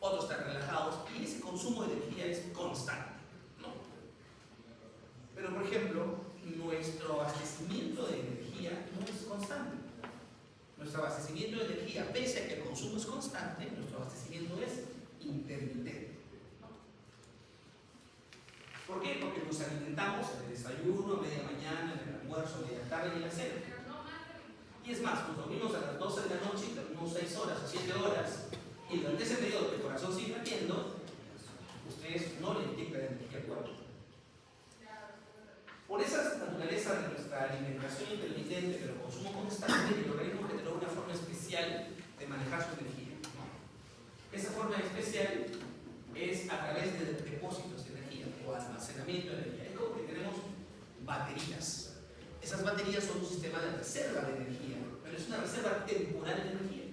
otros están relajados, y ese consumo de energía es constante, ¿no? Pero, por ejemplo, nuestro abastecimiento de energía no es constante. Nuestro abastecimiento de energía, pese a que el consumo es constante, nuestro abastecimiento es intermitente. ¿Por qué? Porque nos alimentamos en el desayuno, a media mañana, en el almuerzo, a media tarde y en la cena. Y es más, nos dormimos a las 12 de la noche y dormimos 6 horas o 7 horas, y durante ese periodo que el corazón sigue latiendo, ustedes no le inyectan energía al cuerpo. Por esa naturaleza de nuestra alimentación intermitente, pero consumo constante, el organismo generó una forma especial de manejar su energía. Esa forma especial es a través de depósitos de energía o almacenamiento de energía. Es como que tenemos baterías. Esas baterías son un sistema de reserva de energía, pero es una reserva temporal de energía.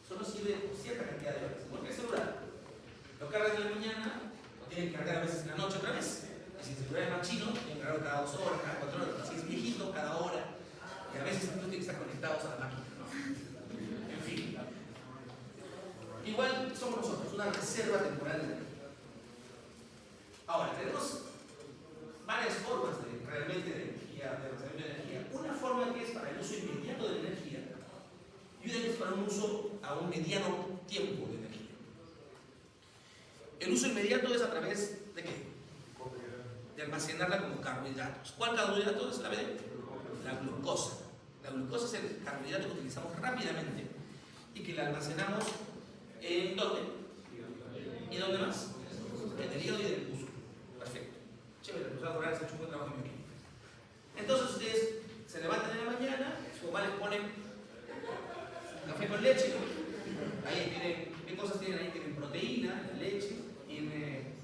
Solo sirve por cierta cantidad de horas. Igual que el celular. Lo cargan en la mañana, lo tienen que cargar a veces en la noche otra vez. Si el celular es más chino, tienen que cargarlo cada 2 horas, cada 4 horas. Si es viejito, cada hora. Y a veces incluso tienen que estar conectados a la máquina, ¿no? En fin. Igual somos nosotros, una reserva temporal de energía. Ahora, tenemos varias formas realmente de energía, de almacenamiento de energía. Una forma que es para el uso inmediato de la energía y una que es para un uso a un mediano tiempo de energía. El uso inmediato es a través de ¿qué? De almacenarla como carbohidratos. ¿Cuál carbohidrato es la B? La glucosa. La glucosa es el carbohidrato que utilizamos rápidamente y que la almacenamos ¿en dónde? ¿Y dónde más? En el hígado y en el músculo. Perfecto. Chévere, nos va a lograr ese chupo de trabajo en mi equipo. Entonces ustedes se levantan en la mañana, su mamá les pone café con leche. Ahí tienen, ¿qué cosas tienen ahí? Tienen proteína, la leche, tiene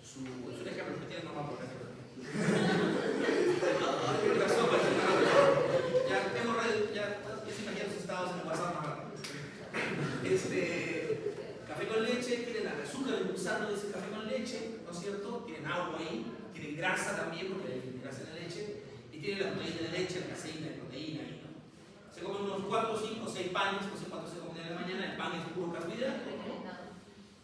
su, es un ejemplo que tiene mamá por ejemplo. leche, ¿no es cierto? Tienen agua ahí, tienen grasa también, porque hay grasa en la leche, y tienen la proteína de leche, la caseína, la proteína ahí, ¿no? Se comen unos 4, 5, 6 panes, no sé cuántos se comen en la mañana, el pan es puro carbohidrato, ¿no?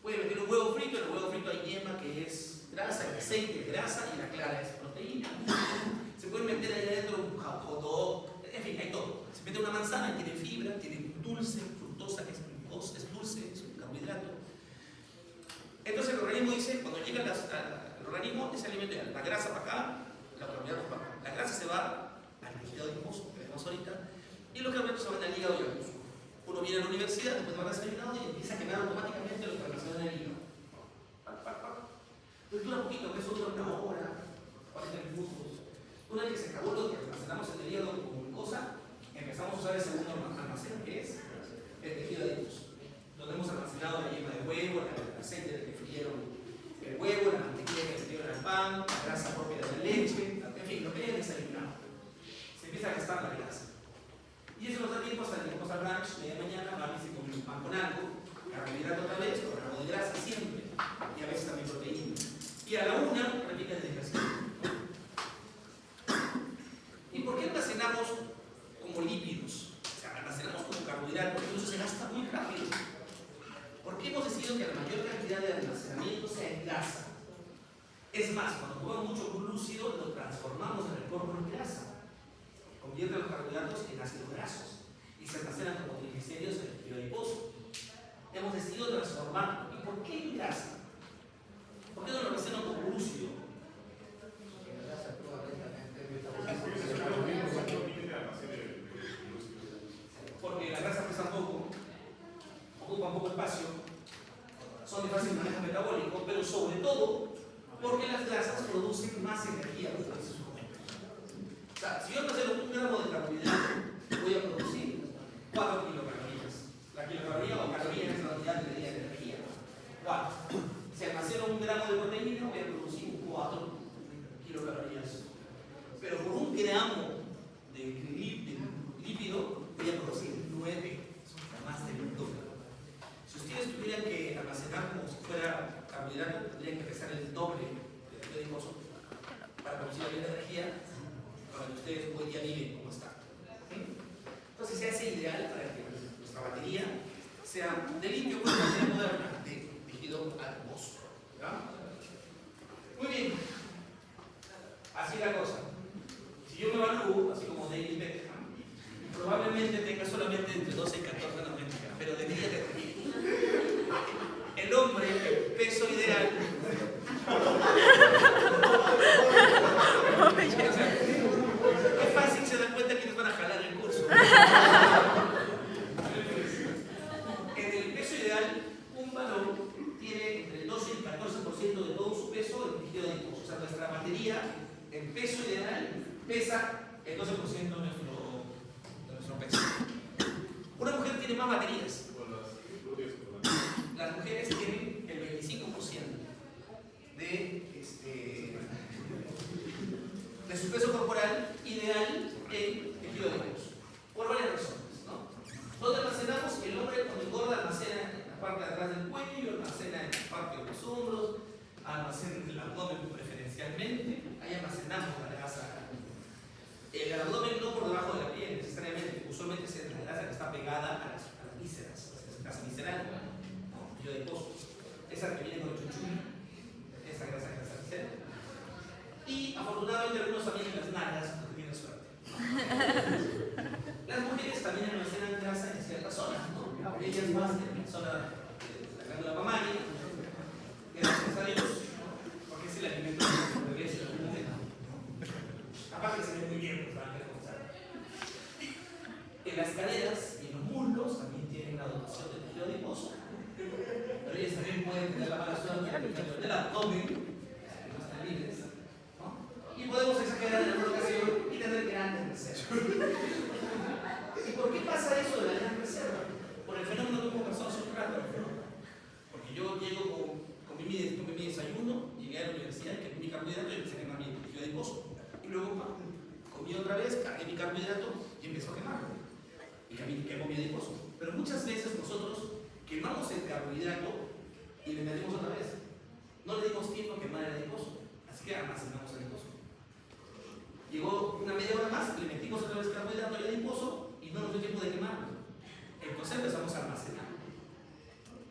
Puede meter un huevo frito, en el huevo frito hay yema que es grasa, el aceite es grasa y la clara es proteína. Se puede meter ahí adentro un hot dog, en fin, hay todo. Se mete una manzana y tiene fibra, tiene dulce, fructosa, que es dulce, es un carbohidrato. Entonces el organismo dice, cuando llega al organismo, ese alimento ya, la grasa para acá, los carbohidratos para acá. La grasa se va al tejido adiposo, que vemos ahorita, y los carbohidratos se van al hígado y al músculo. Uno viene a la universidad, después de haber desayunado y empieza a quemar automáticamente lo que almacena en el hígado. Pues dura poquito, que eso dura una hora, 40 minutos. Una vez que se acabó lo que almacenamos en el hígado como glucosa, empezamos a usar el segundo almacén, que es el tejido adiposo. Donde hemos almacenado la yema de huevo, el aceite del que frieron el huevo, la mantequilla que frieron el pan, la grasa propia de la leche, en fin, lo que hayan desayunado. Se empieza a gastar la grasa. Y eso nos da tiempo hasta que vamos al brunch, media mañana, van y se comen un pan con algo, carbohidrato otra vez, con algo de grasa siempre, y a veces también proteína. Y a la una, repite el ejercicio. ¿Y por qué almacenamos como lípidos? O sea, almacenamos como carbohidratos, entonces se gasta muy rápido. ¿Por qué hemos decidido que la mayor cantidad de almacenamiento sea en grasa? Es más, cuando comemos mucho glúcido, lo transformamos en el cuerpo en grasa. Convierte los carbohidratos en ácidos grasos y se almacenan como triglicéridos en el tejido adiposo. Hemos decidido transformarlo. ¿Y por qué en grasa? ¿Por qué no lo almacenan como glúcido? Porque la grasa pesa poco, ocupa poco espacio, son de fácil manejo metabólico, pero sobre todo porque las grasas producen más energía en esos momentos. O sea, si yo almaceno 1 gramo de carbohidrato, voy a producir 4 kilocalorías. La kilocaloría o caloría es la unidad de medida de energía. 4. Si almaceno 1 gramo de proteína, voy a producir 4 kilocalorías. Pero por 1 gramo de lípido, voy a producir 9, más del doble. Si ustedes tuvieran que almacenar como si fuera carbohidrato, tendrían que pesar el doble de tejido adiposo para producir la misma energía para que ustedes hoy día viven como están. Entonces se hace ideal para que nuestra batería sea de litio con una batería moderna de tejido adiposo. Muy bien. Así la cosa. Si yo me evalúo, así como David Beckham, probablemente tenga solamente entre 12 y 14, no mentira, pero debería tener. El hombre, el peso ideal. Es fácil, se dan cuenta quiénes van a jalar el curso. En el peso ideal, un varón tiene entre el 12 y el 14% de todo su peso en tejido adiposo. O sea, nuestra batería, en peso ideal, pesa el 12% de nuestro peso. Una mujer tiene más baterías. Las mujeres tienen el 25% de su peso corporal ideal en tejido adiposo. Por varias razones, ¿no? Donde almacenamos, el hombre cuando engorda almacena en la parte de atrás del cuello, almacena en la parte de los hombros, almacena en el abdomen preferencialmente, ahí almacenamos la grasa. El abdomen no por debajo de la piel necesariamente, usualmente es la grasa que está pegada a las vísceras, la grasa visceral, ¿no? Tejido adiposo. Esa que viene con el chuchú, esa grasa que está visceral. Y afortunadamente algunos también en las nalgas, porque tienen suerte. Las mujeres también almacenan grasa en ciertas zonas, ¿no? Ellas más en la zona de la glándula mamaria, gracias a Dios, ¿no? Porque es el alimento que los bebés en algún momento. Aparte se ve muy bien, pues van a reforzar. En las caderas y en los muslos también tienen una dotación de tejido adiposo, pero ellas también pueden tener la mala suerte del abdomen, que no están libres, ¿no? Y podemos exagerar en alguna ocasión y tener grandes reservas. ¿Y por qué pasa eso de la gran reserva? Por el fenómeno que hemos conversado hace un rato, ¿no? Porque yo llego tomé mi desayuno, llegué a la universidad, que mi carbohidrato y empecé a quemar mi tejido adiposo. Y luego comí otra vez, cargué mi carbohidrato y empezó a quemarlo. Y quemó mi adiposo. Pero muchas veces nosotros quemamos el carbohidrato y le metemos otra vez. No le dimos el adiposo. Así que almacenamos adiposo. Llegó una media hora más, le metimos otra vez carbohidrato al adiposo y no nos dio tiempo de quemarlo. Entonces empezamos a almacenar.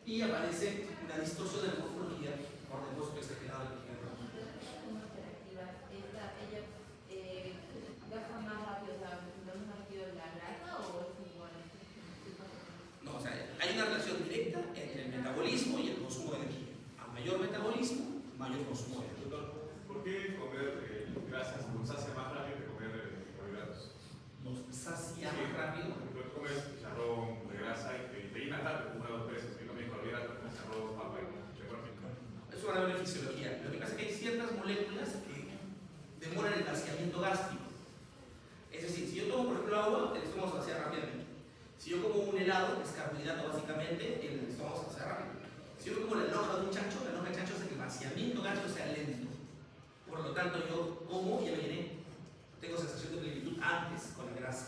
Y aparece una distorsión de la morfología por depósito exagerado de energía. ¿Gasta más rápido, o sea, más rápido la grasa o es igual? No, o sea, hay una relación directa entre el metabolismo y el consumo de energía. A mayor metabolismo, mayor consumo de energía. ¿Por qué comer grasas nos sacia más rápido que comer carbohidratos? Nos sacia más rápido. Tú comes chicharrón de grasa y te llenas rápido, 1 o 2 veces, y no me carbohidratos, comes arroz, papa y Es una gran fisiología. Lo que pasa es que hay ciertas moléculas que demoran el vaciamiento gástrico. Es decir, si yo tomo, por ejemplo, agua, el estómago se vacía rápidamente. Si yo como un helado, que es carbohidrato básicamente, el estómago se vacía rápido. Si yo como la lonja de un chancho, la lonja de chancho hace que el vaciamiento gástrico sea lento. Por lo tanto, yo como y ya me llené. Tengo sensación de plenitud antes con la grasa.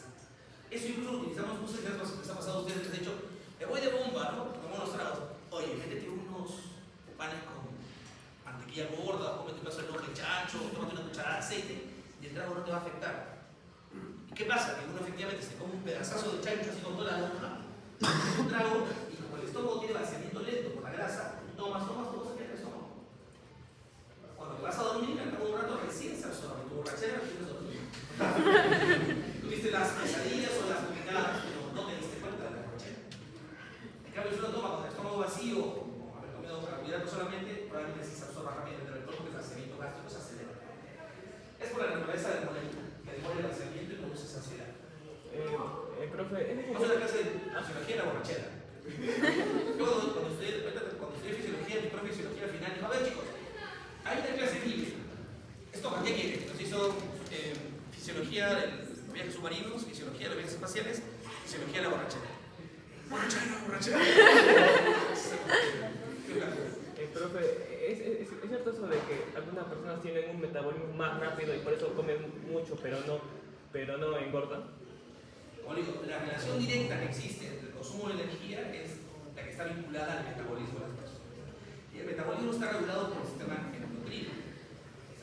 Eso incluso lo utilizamos, no sé qué les ha pasado a ustedes, les he dicho, me voy de bomba, ¿no? Como unos tragos. Oye, métete unos panes con mantequilla gorda, cómete un pedazo de lonja de chancho, tómate una cucharada de aceite y el trago no te va a afectar. ¿Y qué pasa? Que uno efectivamente se come un pedazazo de chancho así con toda la lonja, es un trago y como el estómago tiene vaciamiento lento por la grasa, tomas, todo se queda en el estómago. Cuando te vas a dormir, al cabo de un rato recién se absorbe, tu borrachera tienes dormido. Tuviste las pesadillas o las vomigadas, pero no te diste cuenta de la borrachera. En cambio, si uno toma con el estómago vacío, o haber comido carbohidratos solamente, probablemente sí se absorba rápidamente el retorno, que el vaciamiento gástrico se acelera. Es por la naturaleza del molécula, que demora el vaciamiento y produce saciedad. Profe, Vamos a la clase de fisiología de la borrachera. Yo cuando estudié fisiología, mi profe de fisiología al final dijo, a ver chicos, hay una clase libre. Esto, ¿qué quiere? Nos hizo fisiología de los viajes submarinos, fisiología de los viajes espaciales, fisiología de la borrachera. Borrachera. profe, ¿es cierto eso de que algunas personas tienen un metabolismo más rápido y por eso comen mucho, pero no engordan? Como digo, la relación directa que existe entre el consumo de energía es la que está vinculada al metabolismo de las personas. Y el metabolismo está regulado por el sistema endocrino.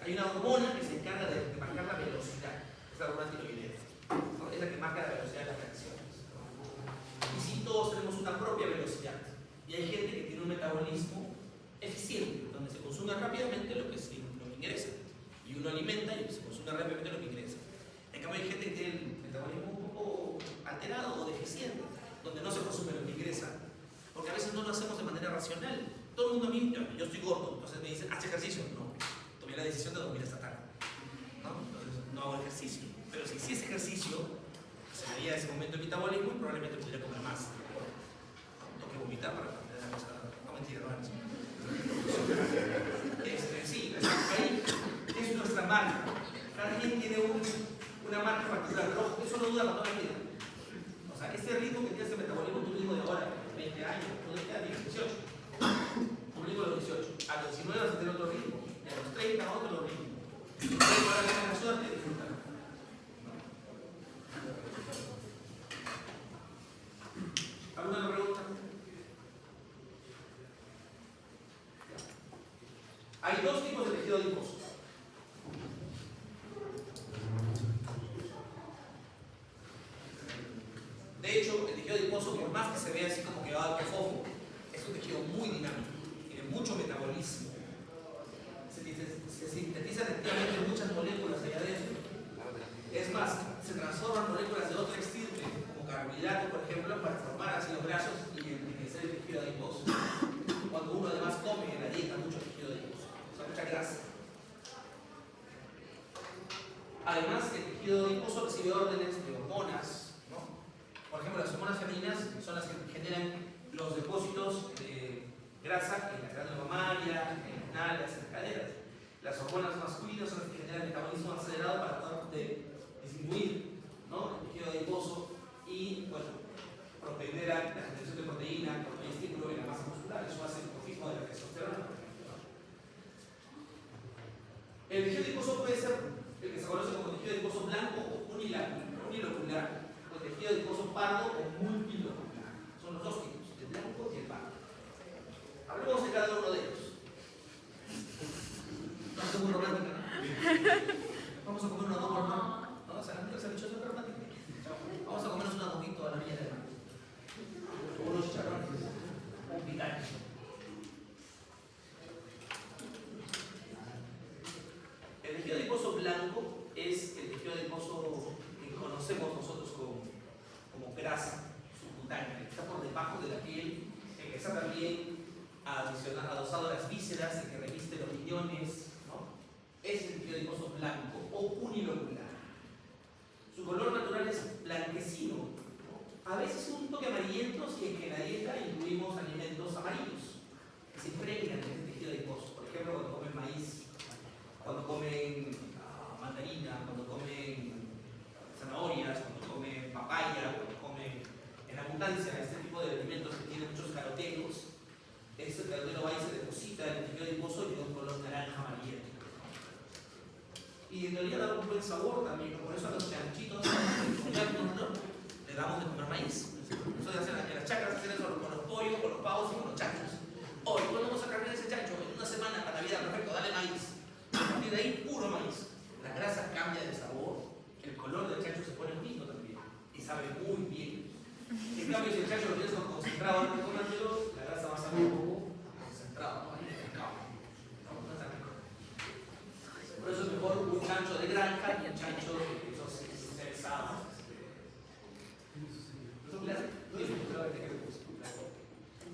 Hay una hormona que se encarga de marcar la velocidad, es la hormona tiroidea, ¿no? Es la que marca la velocidad de las reacciones, ¿no? Y si todos tenemos una propia velocidad, y hay gente que tiene un metabolismo eficiente, donde se consume rápidamente lo que ingresa, y uno alimenta y se consume rápidamente lo que ingresa. En cambio hay gente que tiene el metabolismo un poco alterado o deficiente, donde no se consume lo que ingresa, porque a veces no lo hacemos de manera racional. Todo el mundo a mí, yo estoy gordo, entonces me dicen, haz ejercicio. No, tomé la decisión de dormir esta tarde, ¿no? Entonces no hago ejercicio. Pero si hiciese ejercicio, aceleraría ese momento de metabolismo y probablemente podría comer más. Tengo que vomitar para mantener la cosa. No, mentira, no es. Sí, ahí es nuestra marca. Cada quien tiene una marca particular, pero eso no duda para toda la vida. O sea, este ritmo que tiene este metabolismo, tu ritmo de ahora, 20 años, tú ya tienes 18. Tu ritmo de los 18. A los 19 vas a tener otro ritmo. Y a los 30 otro ritmo. Para tener la suerte, disfrutar. ¿Alguna otra pregunta? Hay dos tipos de tejido adiposo. De hecho, el tejido adiposo, por más que se vea así como que va de fofo, es un tejido muy dinámico, tiene mucho metabolismo. Se sintetizan activamente muchas moléculas allá adentro. Es más, se transforman moléculas de otra estirpe, como carbohidratos, por ejemplo, para formar ácidos grasos y enriquecer el tejido adiposo. Cuando uno además come en la dieta mucho tejido adiposo, o sea, mucha grasa. Además, el tejido adiposo recibe órdenes de hormonas, ¿no? Por ejemplo, las hormonas femeninas son las que generan los depósitos de grasa en la glándula mamaria, en las nalgas, en las caderas. Las hormonas masculinas son las que generan el metabolismo acelerado para poder disminuir, ¿no?, el tejido adiposo y, bueno, proteger la generación de proteína, proteína y estímulo en la masa muscular. Eso hace el hipofisis de la testosterona. El tejido adiposo puede ser el que se conoce como tejido adiposo blanco o unilocular, o tejido adiposo pardo o multilocular. Son los dos tipos, el blanco y el pardo. Hablemos de cada uno de ellos. es muy romántica, ¿no? Vamos a comer una doble, ¿no? ¿No? ¿Se han dicho eso romántica? Vamos a comernos un mojito a la orilla del mar. O unos chicharrones, un picacho. El tejido adiposo blanco es el tejido adiposo que conocemos nosotros como grasa subcutánea, que está por debajo de la piel, el que está también adosado a las vísceras, el que reviste los riñones, ¿no? Es el tejido adiposo blanco o unilocular. Su color natural es blanquecino, ¿no? A veces un toque amarillento si es que en la dieta incluimos alimentos amarillos que se impregnan en el tejido adiposo. Por ejemplo, cuando comen maíz, cuando comen mandarina, cuando comen zanahorias, cuando comen papaya, cuando comen en abundancia este tipo de alimentos que tienen muchos carotenos, ese caroteno va y se deposita en el tejido adiposo y tiene un color naranja amarillento. Y en realidad da un buen sabor también, ¿no? Por eso a los chanchitos, ¿no? Le damos de comer maíz. Nosotros en las chacras hacen eso con los pollos, con los pavos y con los chanchos. Hoy, ¿cuándo vamos a cargar ese chancho? En una semana para Navidad, perfecto, dale maíz. A partir de ahí, puro maíz. La grasa cambia de sabor, el color del chancho se pone bonito también y sabe muy bien. En cambio, si el chancho lo tienes concentrado antes de comértelo, la grasa va a saber un poco concentrado, ¿no? Ahí en el cabo. No es tan rico. Por eso es mejor un chancho de granja y un chancho de esos cerzados.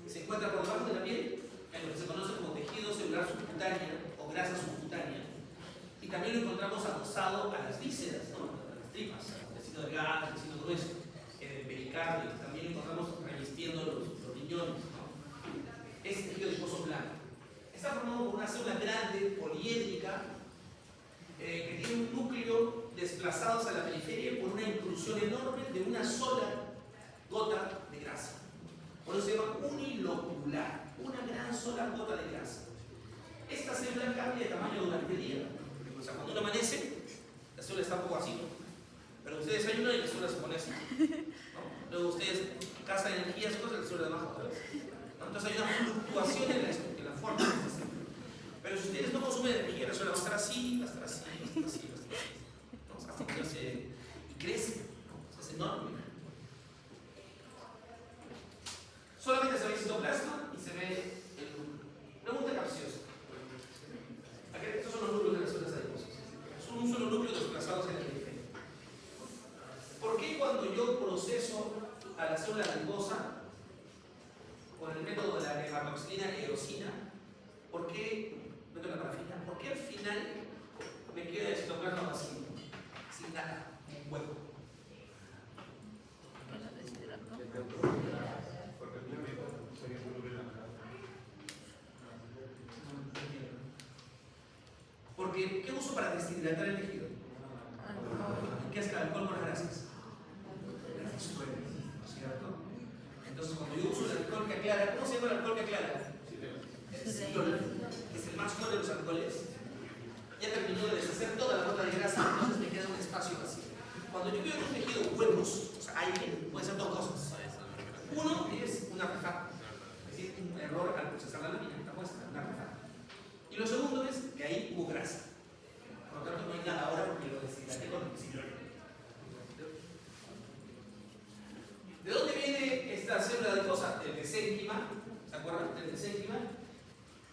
Se encuentra por debajo de la piel en lo que se conoce como tejido celular subcutáneo o grasa subcutánea. Y también lo encontramos adosado a las vísceras, ¿no? A las tripas, al tecido delgado, al tecido grueso, en el pericardio. También lo encontramos revistiendo los riñones, ¿no? Es tejido adiposo blanco. Está formado por una célula grande, poliédrica, que tiene un núcleo desplazados a la periferia por una inclusión enorme de una sola gota de grasa. Por eso se llama unilocular, una gran sola gota de grasa. Esta célula cambia de tamaño durante el día. O sea, cuando uno amanece, la célula está un poco así, ¿no? Pero ustedes desayunan y la célula se pone así, ¿no? Luego ustedes cazan energías, cosas, la célula baja otra vez, ¿no? Entonces hay una fluctuación en la forma de esta célula. Pero si ustedes no consumen energía, la célula va a estar así, va a estar así, va a estar así, va a estar así, ¿no? Hasta que y crece, ¿no? Se hace enorme. Solamente se ve el citoplasma y se ve pregunta capciosa. Estos son los núcleos de las células adiposas. Son un solo núcleo desplazados en la periferia. ¿Por qué cuando yo proceso a la célula adiposa con el método de la hematoxilina eosina, ¿por qué método de la parafina? ¿Por qué al final me queda el citoplasma vacío? Sin nada, un hueco. Porque, ¿qué uso para deshidratar el tejido? ¿Qué hace el alcohol con las grasas? Las disuelve, ¿no es cierto? Entonces, cuando yo uso el alcohol que aclara, ¿cómo se llama el alcohol que aclara? El citol, que es el más fuerte de los alcoholes. Ya terminó de deshacer toda la gota de grasa, entonces me queda un espacio vacío. Cuando yo veo en un tejido huecos, o sea, aire, puede ser dos cosas. Uno es un artefacto, es decir, un error al procesar la lámina, esta muestra, un artefacto. Y lo segundo es que ahí hubo grasa. Por lo tanto, no hay nada ahora porque lo deshidraté con el principio. ¿De dónde viene esta célula adiposa? Del mesénquima. ¿Se acuerdan del mesénquima?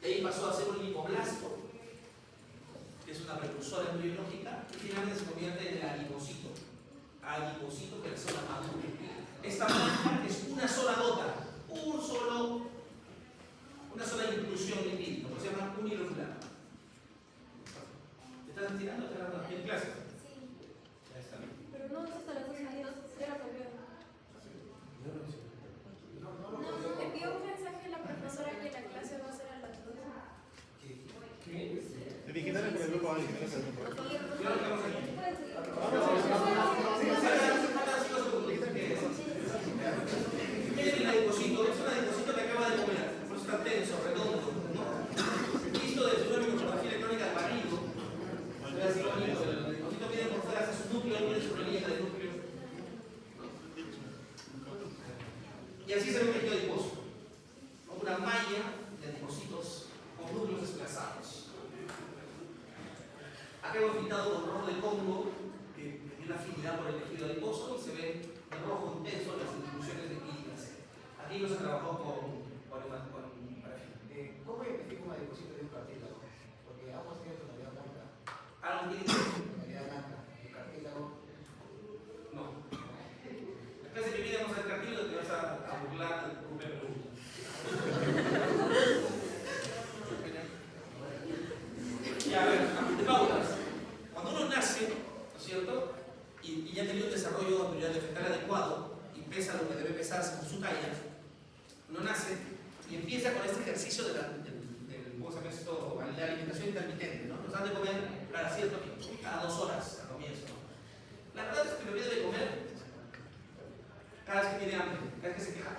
De ahí pasó a ser un lipoblasto, que es una precursora embriológica, y finalmente se convierte en el adipocito. Adipocito, que es la madura. Esta máquina es una sola gota, una sola inclusión lipídica, por eso se llama unilocular. ¿Te estás tirando? ¿Te estás dando en clase? Sí, Ya está bien. pero no es hasta las 2 minutos, ya lo cambió. No, envió un mensaje a la profesora que la clase va a ser a las 2. ¿Qué? Etiquetale por el grupo a alguien, etiquetale por el grupo. Ya lo dejamos aquí. Miren el adipocito, es un adipocito que acaba de comer, por eso está tenso, redondo, ¿no? Visto desde una microscopía electrónica del barrido, el adipocito viene por fuera hacia su núcleo, tiene su relieve de núcleo. Y así se ve un tejido adiposo, una malla de adipocitos con núcleos desplazados. Acá hemos pintado con rojo de Congo, que tiene una afinidad por el tejido adiposo, y se ve en rojo intenso las distribuciones de I y la C. Aquí no se trabajó con parafina. ¿Cómo identifico un adiposito de un cartílago? Porque ambos tienen tonalidad blanca. Ah, no tiene Tonalidad blanca. El cartílago. no. La clase que viene vamos a hacer cartílago y te vas a burlar de tu propia pregunta. Ya, a ver, de pautas. Cuando uno nace, ¿no es cierto? Y ya ha tenido un desarrollo embrional fetal adecuado y pesa lo que debe pesar según su talla, uno nace y empieza con este ejercicio ¿cómo se llama esto? La alimentación intermitente, ¿no? Nos dan de comer cada cierto tiempo, cada 2 horas al comienzo, ¿no? La verdad es que el bebé debe comer cada vez que tiene hambre, cada vez que se queja, ¿no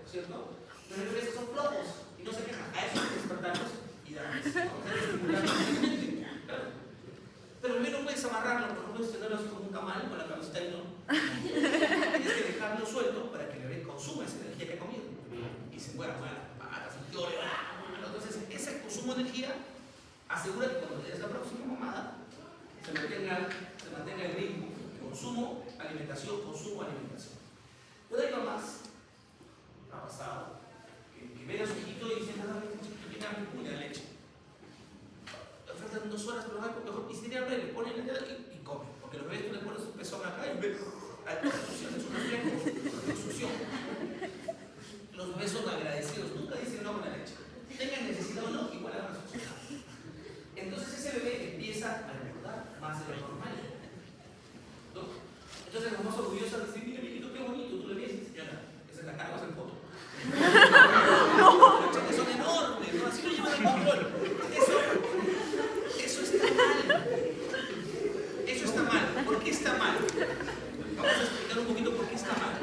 es cierto? Los bebés son flojos y no se quejan, a eso hay que despertarlos y darles, ¿no? Hay que estimularlos constantemente, claro. Pero el bebé no puedes amarrarlo, no puedes tenerlo así como un camal con la cabecita y no. Tienes que dejarlo suelto para que el bebé consuma esa energía que ha comido y se muera mal, patas, y llore. Entonces, ese consumo de energía asegura que cuando le des la próxima mamada se mantenga el ritmo. Consumo, alimentación, consumo, alimentación. Pero hay más, ha pasado, que ven a su hijito y dicen, nada, este chiquito tiene hambre, pone la leche. Le faltan 2 horas, pero mejor, y si tiene hambre, le ponen la y come. Porque los bebés tú le pones un pezón acá y ven, hay succión, es un reflejo de succión. Los bebés son agradecidos, nunca dicen no con la leche. Tengan necesidad o no, igual van a succionar. Entonces ese bebé empieza a recordar más de lo normal. ¿No? Entonces la mamá orgullosa dice, mira, mijito, qué bonito, tú le ves, señora, esa es la cara, vas en foto. Los cheques son enormes, ¿no? Así lo llevan al control. Eso está mal. Eso está mal. ¿Por qué está mal? Vamos a explicar un poquito por qué está mal.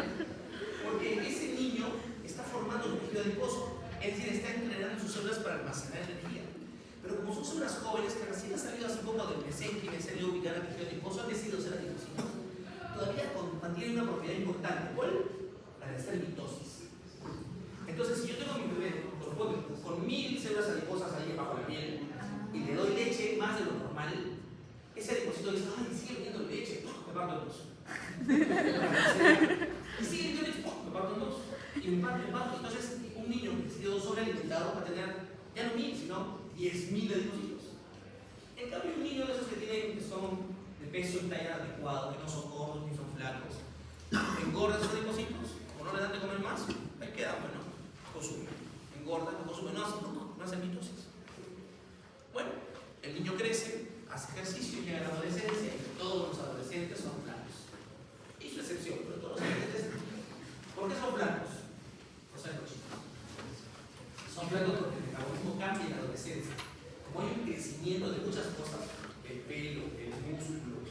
Porque ese niño está formando su tejido adiposo, es decir, está entrenando sus células para almacenar energía. Pero como son células jóvenes que recién han salido así como del mesénquima y se han ido a ubicar al tejido adiposo, han decidido ser adipocitos. Todavía mantienen una propiedad importante. ¿Cuál? La de hacer mitosis. Entonces, si yo tengo a mi bebé con 1000 células adiposas ahí bajo la piel y le doy leche más de lo normal, ese adiposito dice, ay, sigue viendo leche, me parto en 2. Y sigue viendo leche, me parto en 2. Y me parto. Entonces, un niño que ha sido sobrealimentado va a tener ya no 1000, sino 10.000 adipositos. En cambio, un niño de esos que son de peso y talla adecuado, que no son gordos ni son flacos, engorda esos adipositos, como no le dan de comer más, ahí queda, bueno, consume. Engorda, no consume, no hace mitosis. Bueno, el niño crece, hace ejercicio, llega a la adolescencia y todos los adolescentes son flacos. Y su excepción, pero todos los adolescentes, ¿por qué son flacos? No saben los chicos. Son flacos porque el metabolismo cambia en la adolescencia. Como hay un crecimiento de muchas cosas, el pelo, el músculo,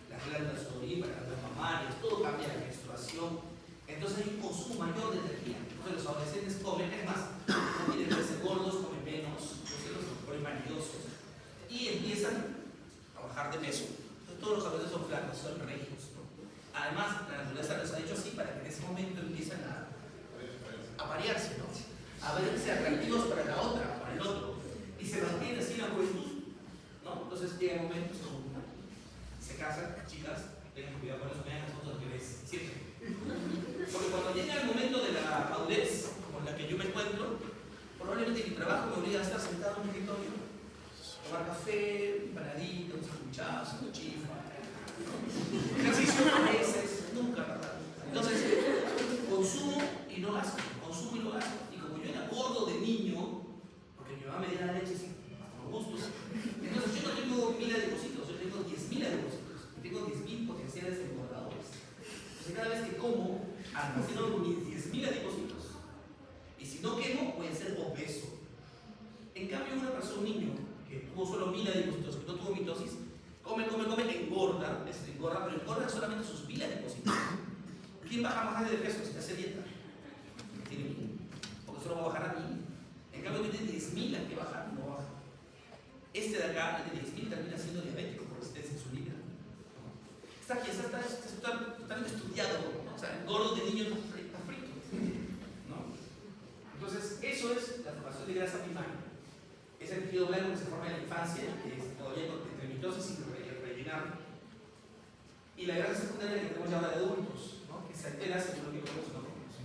las glándulas sudoríparas, las mamarias, todo cambia, la menstruación. Entonces hay un consumo mayor de energía. Entonces los adolescentes comen, es más, no tienen que ser gordos, comen menos, los ponen vanidosos y empiezan a bajar de peso. Entonces todos los adolescentes son flacos, son regios, ¿no? Además, la naturaleza les ha hecho así para que en ese momento empiecen a parearse, ¿no? A verse atractivos para la otra, para el otro. Y se mantiene así la juventud, ¿no? Entonces llega momentos como se casan, chicas, tengan cuidado con eso, vean las fotos que ves siempre. Porque cuando llega el momento de la madurez, con la que yo me encuentro, probablemente mi trabajo me obliga a estar sentado en un escritorio, tomar café, empanaditas, escuchadas, una chifa, ¿no? Ejercicio a veces, nunca, ¿verdad? Entonces, consumo y no gasto, consumo y no gasto. Y como yo era gordo de niño, porque mi mamá me dio la leche así, por gusto, entonces yo no tengo 1000 adipositos, yo tengo 10.000 adipositos, y tengo 10.000 potenciales engordadores. Entonces cada vez que como, almaceno mis 10.000 adipositos. Y si no quemo, voy a ser obeso. En cambio, una persona, un niño, que tuvo solo 1000 adipositos, que no tuvo mitosis, come, engorda, pero engorda solamente sus 1000 adipositos. ¿Quién baja más de peso si hace dieta? Tiene 1000, porque solo va a bajar a 1000. En cambio, tiene 10.000 a que bajar, no baja. Este de acá, el de 10.000, termina siendo diabético por resistencia a insulina. Está aquí, está totalmente estudiado, ¿no? O sea, el gordo de niño está frito, ¿no? Entonces, eso es la formación de grasa primaria. Es el tejido blanco que se forma en la infancia, que es todavía entre mitosis terminar. Y la grasa secundaria que tenemos ya ahora de adultos, ¿no? Que se altera según lo que comemos o no comemos.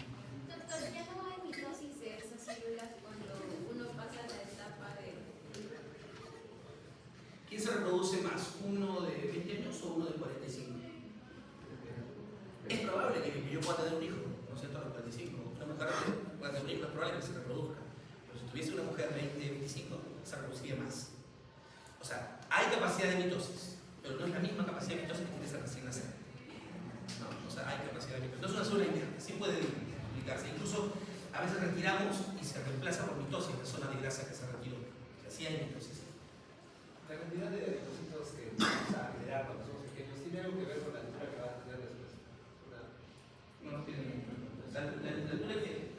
Doctor, ya no hay mitosis de esas células cuando uno pasa la etapa de... ¿Quién se reproduce más? ¿Uno de 20 años o uno de 45? Es probable que yo pueda tener un hijo, ¿no es cierto? A los 45. Una mujer pueda tener un hijo, es probable que se reproduzca. Pero si tuviese una mujer de 20, 25, se reproduciría más. O sea, hay capacidad de mitosis, pero no es la misma capacidad de mitosis que tiene ese recién nacer. No, o sea, hay capacidad de mitosis. No es una sola idea, sí puede duplicarse. Incluso a veces retiramos y se reemplaza por mitosis la zona de grasa que se retiró. O sea, sí hay mitosis. La cantidad de adipocitos que vamos a generar cuando somos pequeños tiene algo que ver con la altura que va a tener después. No tiene ningún problema. La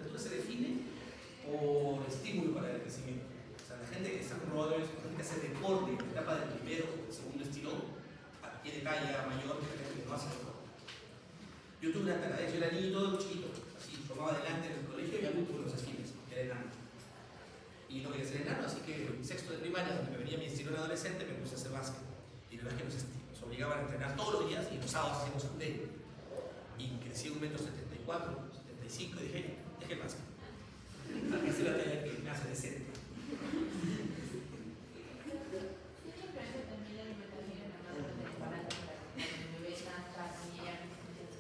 altura se define por estímulo para el crecimiento. O sea, la gente que está comprobado es la gente que hace deporte en la etapa del primero o del segundo estirón, tiene talla mayor que la gente que no hace deporte. Yo tuve una taradez, yo era niño todo chiquito, así, tomaba adelante en el colegio y adulto con los esquines, porque era enano. Y no quería ser enano, así que en sexto de primaria, donde me venía mi estirón adolescente, me puse a hacer básquet. Y la verdad es que nos obligaban a entrenar todos los días y los sábados hacíamos andén. Y crecí 1,74 m, 75 y dije, dejé el básquet. Para que se la talla que me hace decente.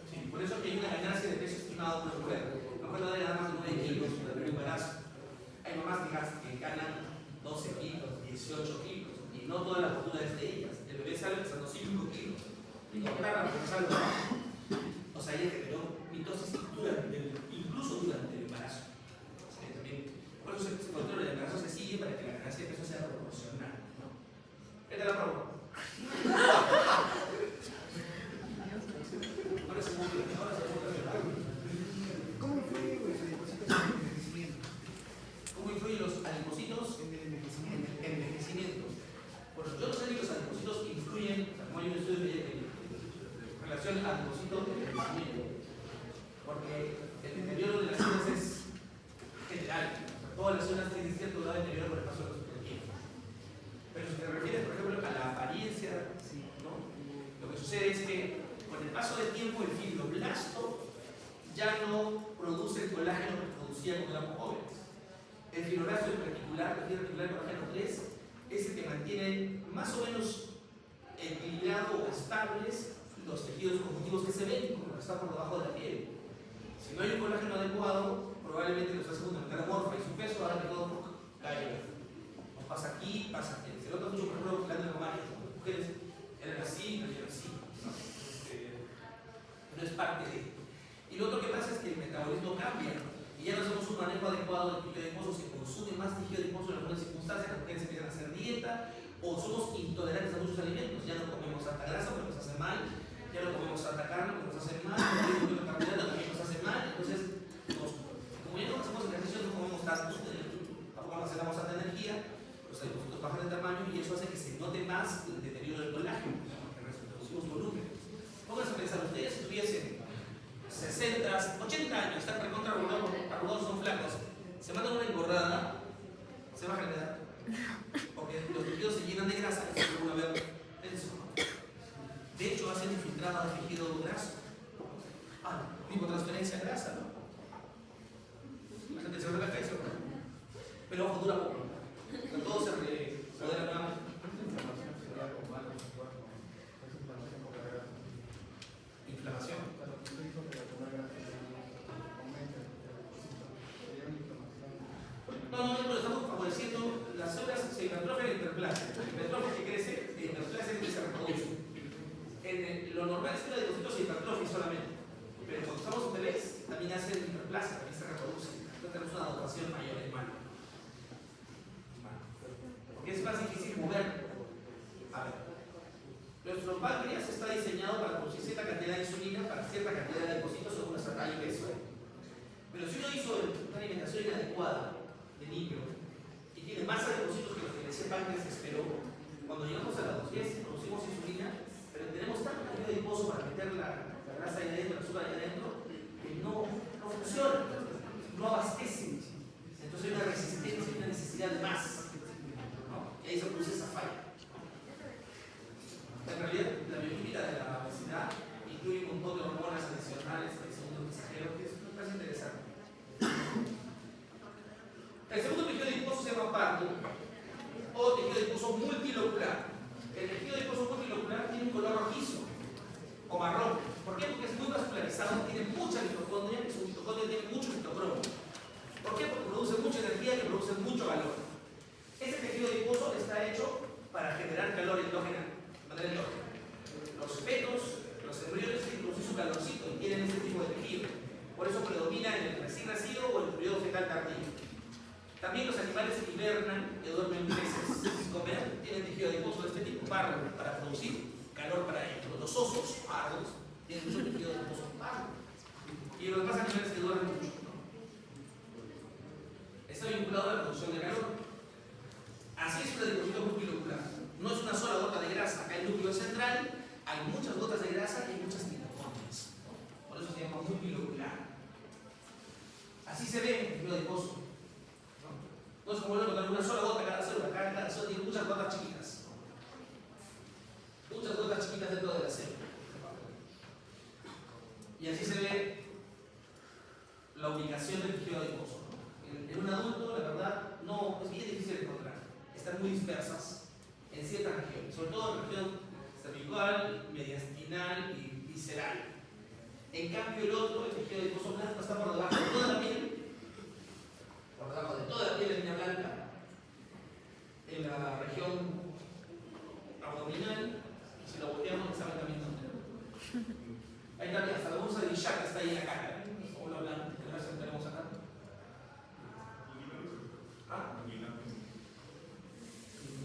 Sí, por eso que hay una ganancia de peso estimado por mujer. No puedo dar nada más de 9 kilos durante el embarazo. Hay mamás que ganan 12 kilos, 18 kilos, y no toda la postura es de ellas. El bebé sale pesando 5 kilos. Y no claro, porque sale bajo. O sea, ella generó mitosis incluso durante el embarazo. O sea, también, por eso se controla el embarazo, se sigue para que la ganancia de peso sea proporcional, ¿no? ¿Qué te la probo? Ahora se busca, ¿Cómo influye los adipocitos en el envejecimiento? ¿Cómo influyen los adipocitos En el envejecimiento. en el envejecimiento? Bueno, yo no sé si los adipocitos influyen, o sea, como hay un estudio en relación al adipocito en el envejecimiento, porque el deterioro de las células es general. Todas las células tienen cierto grado de deterioro por el paso del tiempo. Pero si te refieres, por ejemplo, a la apariencia, ¿no? Lo que sucede es que con el paso del tiempo el fibroblasto ya no produce el colágeno que producía cuando éramos jóvenes. El fibroblasto en particular, la fibra reticular colágeno 3, es el que mantiene más o menos equilibrado o estables los tejidos conjuntivos que se ven como que están por debajo de la piel. Si no hay un colágeno adecuado, probablemente nuestra segunda metamorfa y su peso hará que todo caiga. Nos pasa aquí, pasa aquí. Se nota mucho, por ejemplo, que la mamaria, las mujeres eran así, no eran así. No es parte de. Y lo otro que pasa es que el metabolismo cambia y ya no hacemos un manejo adecuado del tejido adiposo, se consume más tejido adiposo en algunas circunstancias, las mujeres empiezan a hacer dieta o somos intolerantes a muchos alimentos, ya no comemos alta grasa porque nos hace mal, ya no comemos alta carne porque nos hace mal, ya no comemos carbohidratos también nos hace mal, entonces como ya no hacemos ejercicio no comemos tanto, tampoco almacenamos tanta energía, los adipocitos bajan de tamaño y eso hace que se note más el deterioro del colágeno, porque reducimos volumen. Pónganse a pensar, ustedes si tuviesen 60, 80 años, están recontra arrugados, son flacos, se mandan una engordada, se baja la edad. Porque los tejidos se llenan de grasa, que se puede ver tenso. De hecho, hacen infiltrado de tejido graso. Tipo transferencia de grasa, ¿no? La gente se ve la cabeza, pero ojo, dura poco. Pero todo se repodera nuevamente. Inflamación. No, pero estamos favoreciendo las células se hipertrofian e hiperplasia. La hipertrofia que crece, la hiperplasia es que se reproduce. Lo normal es que la adipocitos se hipertrofia solamente. Pero cuando estamos en bebés, también hacen hiperplasia, también se reproduce. Entonces tenemos una dotación mayor en mano. Porque es más difícil mover. A ver. Nuestro páncreas está diseñado para producir cierta cantidad de insulina para cierta cantidad de adipocitos según nuestra talla y peso. Pero si uno hizo una alimentación inadecuada de niño y tiene más adipocitos que los que ese páncreas esperó, cuando llegamos a la adultez producimos insulina, pero tenemos tanto tejido adiposo para meter la grasa ahí adentro, la azúcar ahí adentro, que no funciona, no abastece. Entonces hay una resistencia y una necesidad de más, ¿no? Y ahí se produce esa falla. En realidad, el tejido adiposo multilocular tiene un color rojizo o marrón. ¿Por qué? Porque es muy vascularizado, tiene mucha mitocondria, y su mitocondria tiene mucho mitocromo. ¿Por qué? Porque produce mucha energía y produce mucho calor. Ese tejido adiposo está hecho para generar calor endógeno, de manera endógena. Los fetos, los embriones tienen que producir su calorcito y tienen ese tipo de tejido. Por eso predomina en el recién nacido o el periodo fetal tardío. También los animales que hibernan, que duermen meses sin comer, tienen tejido adiposo de este tipo, pardo, para producir calor para ellos. Los osos pardos tienen mucho tejido adiposo pardo. Y los demás animales que duermen mucho, ¿no? Está vinculado a la producción de calor. Así es un adipocito multilocular. No es una sola gota de grasa. Acá el núcleo central, hay muchas gotas de grasa y hay muchas mitocondrias, ¿no? Por eso se llama multilocular. Así se ve el tejido adiposo. No es como con una sola gota cada célula. Cada célula tiene muchas gotas chiquitas. Muchas gotas chiquitas dentro de la célula. Y así se ve la ubicación del tejido adiposo. En un adulto, la verdad, no, es bien difícil de encontrar. Están muy dispersas en ciertas regiones, sobre todo en la región cervical, mediastinal y visceral. En cambio, el otro, el tejido adiposo blanco, está por debajo de toda la piel. Por debajo de toda la piel de línea blanca, en la región abdominal, y si lo volteamos, que saben también dónde. Ahí también, hasta la bolsa de Villach está ahí en la cara. ¿Cómo lo hablan? ¿Qué relación tenemos acá? ¿Ah?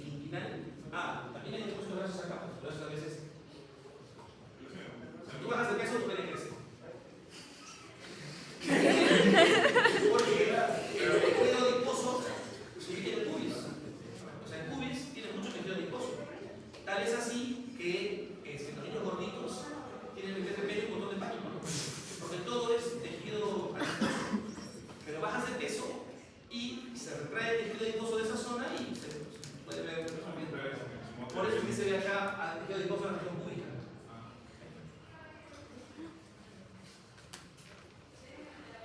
Inguinal. Ah, también hay después de brazos acá, los brazos a veces. Si tú bajas de peso, tu pene crece. Porque el tejido adiposo tiene pubis. O sea, el pubis tiene mucho tejido adiposo. Tal es así que los niños gorditos tienen en vez de pelo un montón de pánico, ¿no? Porque todo es tejido adiposo. Pero bajas de peso y se retrae el tejido adiposo de esa zona y se puede ver. Por eso es que se ve acá al tejido adiposo en la región pública.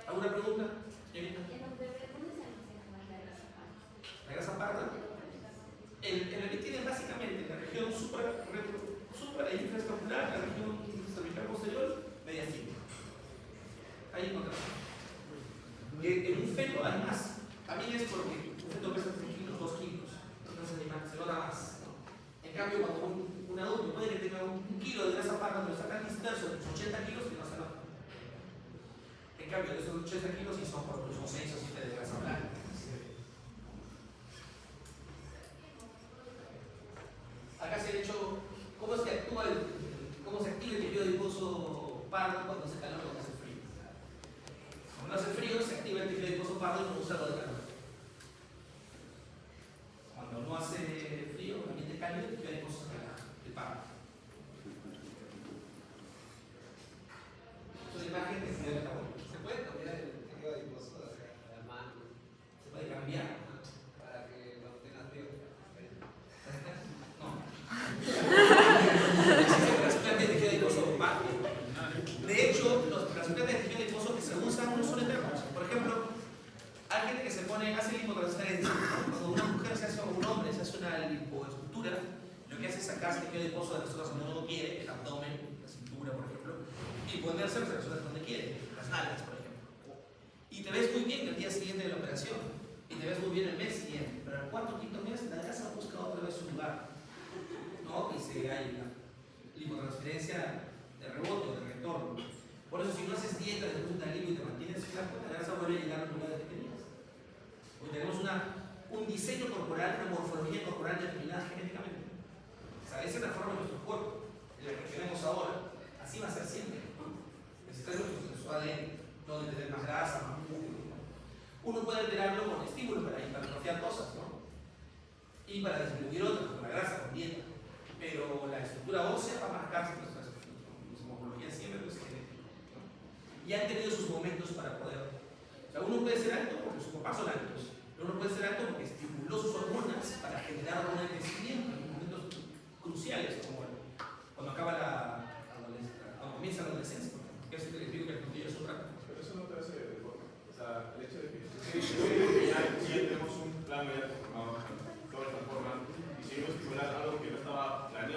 ¿Alguna pregunta? Señorita. La grasa parda. El bebé tiene básicamente en la región supra e infraescapular, la región cervical posterior, mediastina. Ahí encontramos. En un feto hay más. También es porque un feto pesa 3 kilos, 2 kilos. Entonces se nota más, ¿no? En cambio, cuando un adulto puede que tenga un kilo de grasa parda, pero está tan disperso de 80 kilos que no se nota. En cambio, de esos 80 kilos sí son por lo menos 6 o 7 de grasa blanca. Acá se ha hecho cómo es que actúa cómo se activa el tejido adiposo pardo cuando hace calor o cuando hace frío. Cuando hace frío se activa el tejido adiposo pardo y no usa lo de calor. Cuando no hace frío, el ambiente cálido, el tejido adiposo se relaja, el pardo. Es una imagen que se ve acá. ¿Se puede cambiar el tejido adiposo a la mano Se puede cambiar. para que cuando tengas frío? No. Existe trasplante de tejido adiposo pardo. De hecho, los trasplantes de tejido adiposo que se usan no son eternos. Por ejemplo, hay gente que hace lipotransferencia. Cuando una mujer se hace o un hombre se hace una lipoescultura, lo que hace es sacarse tejido adiposo de las zonas donde uno quiere, el abdomen, la cintura, por ejemplo, y ponerse las zonas donde quiere, las nalgas, por ejemplo. Y te ves muy bien el día siguiente de la operación, y te ves muy bien el mes siguiente, pero al cuarto o quinto mes la grasa busca otra vez su lugar, ¿no? Y hay una lipotransferencia de rebote o de retorno. Por eso, si no haces dieta después de una lipo y te mantienes flaco, la grasa vuelve a llegar al lugar que tenías. Hoy tenemos un diseño corporal, una morfología corporal determinada genéticamente. O sea, esa es la forma de nuestro cuerpo, de la que tenemos ahora. Así va a ser siempre. Necesitamos nuestro ADN, donde tener más grasa, más músculo, ¿no? Uno puede alterarlo con estímulos para hipertrofiar cosas, ¿no? Y para disminuir otras, como la grasa, con dieta. Pero la estructura ósea va a marcarse nuestra morfología siempre, pues genética, ¿no? Y han tenido sus momentos para poder. O sea, uno puede ser alto porque sus papás son altos, pero uno puede ser alto porque estimuló sus hormonas para generar hormonas de crecimiento en momentos cruciales, como cuando cuando comienza la adolescencia, que es el que les digo que el contillo es un rato. Pero eso no te hace deporte. O sea, el hecho de que ya tenemos un plan ya formado, toda esta forma, y si uno estimular algo que no estaba planeado.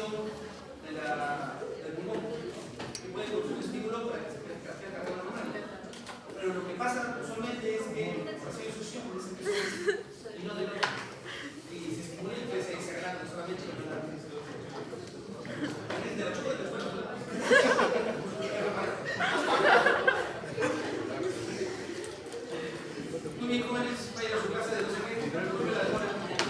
función del pulmón, que puede producir un estímulo para que se crezca la carga normal. Pero lo que pasa usualmente es que hace succión de ese pezón y no del otro. Y se estimula y crece y se agranda solamente la mitad. ¿Alguien de la chupa de la escuela? Muy bien, jóvenes, vayan a su clase de 12.